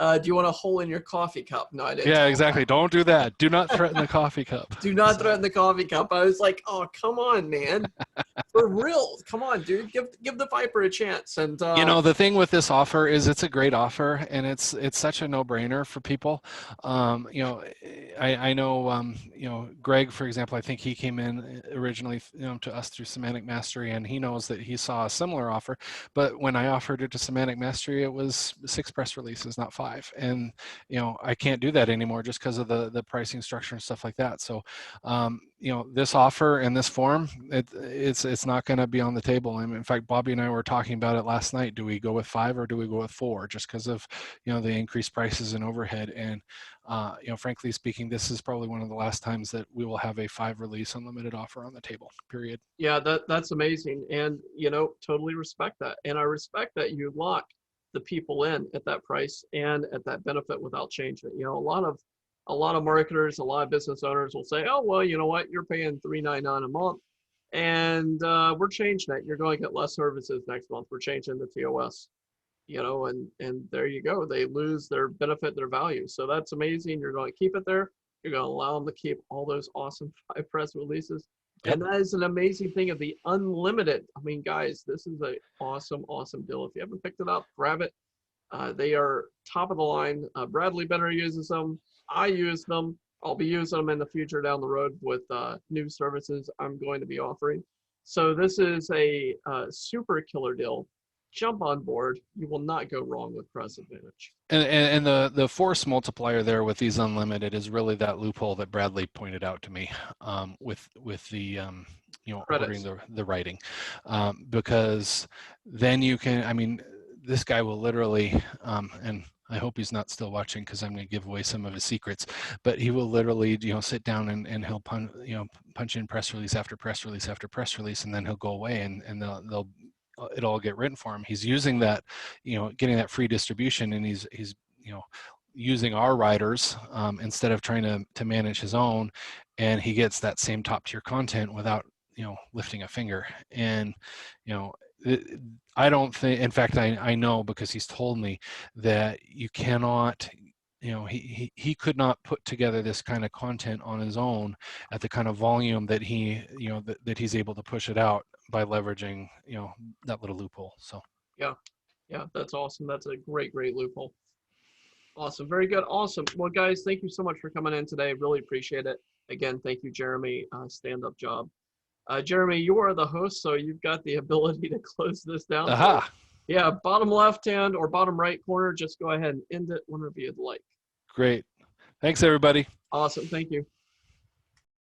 Do you want a hole in your coffee cup? No, I didn't. Yeah, exactly. Don't do that. Do not threaten the coffee cup. Do not threaten the coffee cup. I was like, oh, come on, man. For real. Come on, dude. Give the Viper a chance. And the thing with this offer is it's a great offer, and it's such a no-brainer for people. I know Greg, for example, I think he came in originally to us through Semantic Mastery, and he knows that he saw a similar offer. But when I offered it to Semantic Mastery, it was 6 press releases, not 5. 5. And I can't do that anymore just because of the pricing structure and stuff like that. So this offer in this form, it's not going to be on the table. And in fact, Bobby and I were talking about it last night. Do we go with 5 or do we go with 4, just because of the increased prices and overhead? And frankly speaking, this is probably one of the last times that we will have a 5 release unlimited offer on the table, period. Yeah, that's amazing. And, totally respect that. And I respect that you lock the people in at that price and at that benefit without changing it. A lot of marketers, a lot of business owners will say, oh, well, you know what, you're paying $3.99 a month and we're changing it. You're going to get less services next month. We're changing the TOS, and there you go. They lose their benefit, their value. So that's amazing. You're going to keep it there. You're going to allow them to keep all those awesome 5 press releases. Yep. And that is an amazing thing of the unlimited. I mean, guys, this is an awesome, awesome deal. If you haven't picked it up, grab it. They are top of the line. Bradley Benner uses them. I use them. I'll be using them in the future down the road with new services I'm going to be offering. So this is a super killer deal. Jump on board. You will not go wrong with Press Advantage. And the force multiplier there with these unlimited is really that loophole that Bradley pointed out to me, with the ordering the writing, because then you can. I mean, this guy will literally, and I hope he's not still watching because I'm going to give away some of his secrets, but he will literally sit down and he'll punch in press release after press release after press release, and then he'll go away and it'll all get written for him. He's using that, getting that free distribution, and he's using our writers instead of trying to manage his own, and he gets that same top tier content without lifting a finger. And I don't think, in fact, I know because he's told me that you cannot, he could not put together this kind of content on his own at the kind of volume that that he's able to push it out by leveraging that little loophole. So yeah, that's awesome. That's a great loophole. Awesome, very good, awesome. Well, guys, thank you so much for coming in today. Really appreciate it. Again, thank you, Jeremy. Stand-up job. Jeremy, you are the host, so you've got the ability to close this down. Aha. So, yeah, bottom left hand or bottom right corner, just go ahead and end it whenever you'd like. Great. Thanks, everybody. Awesome, thank you.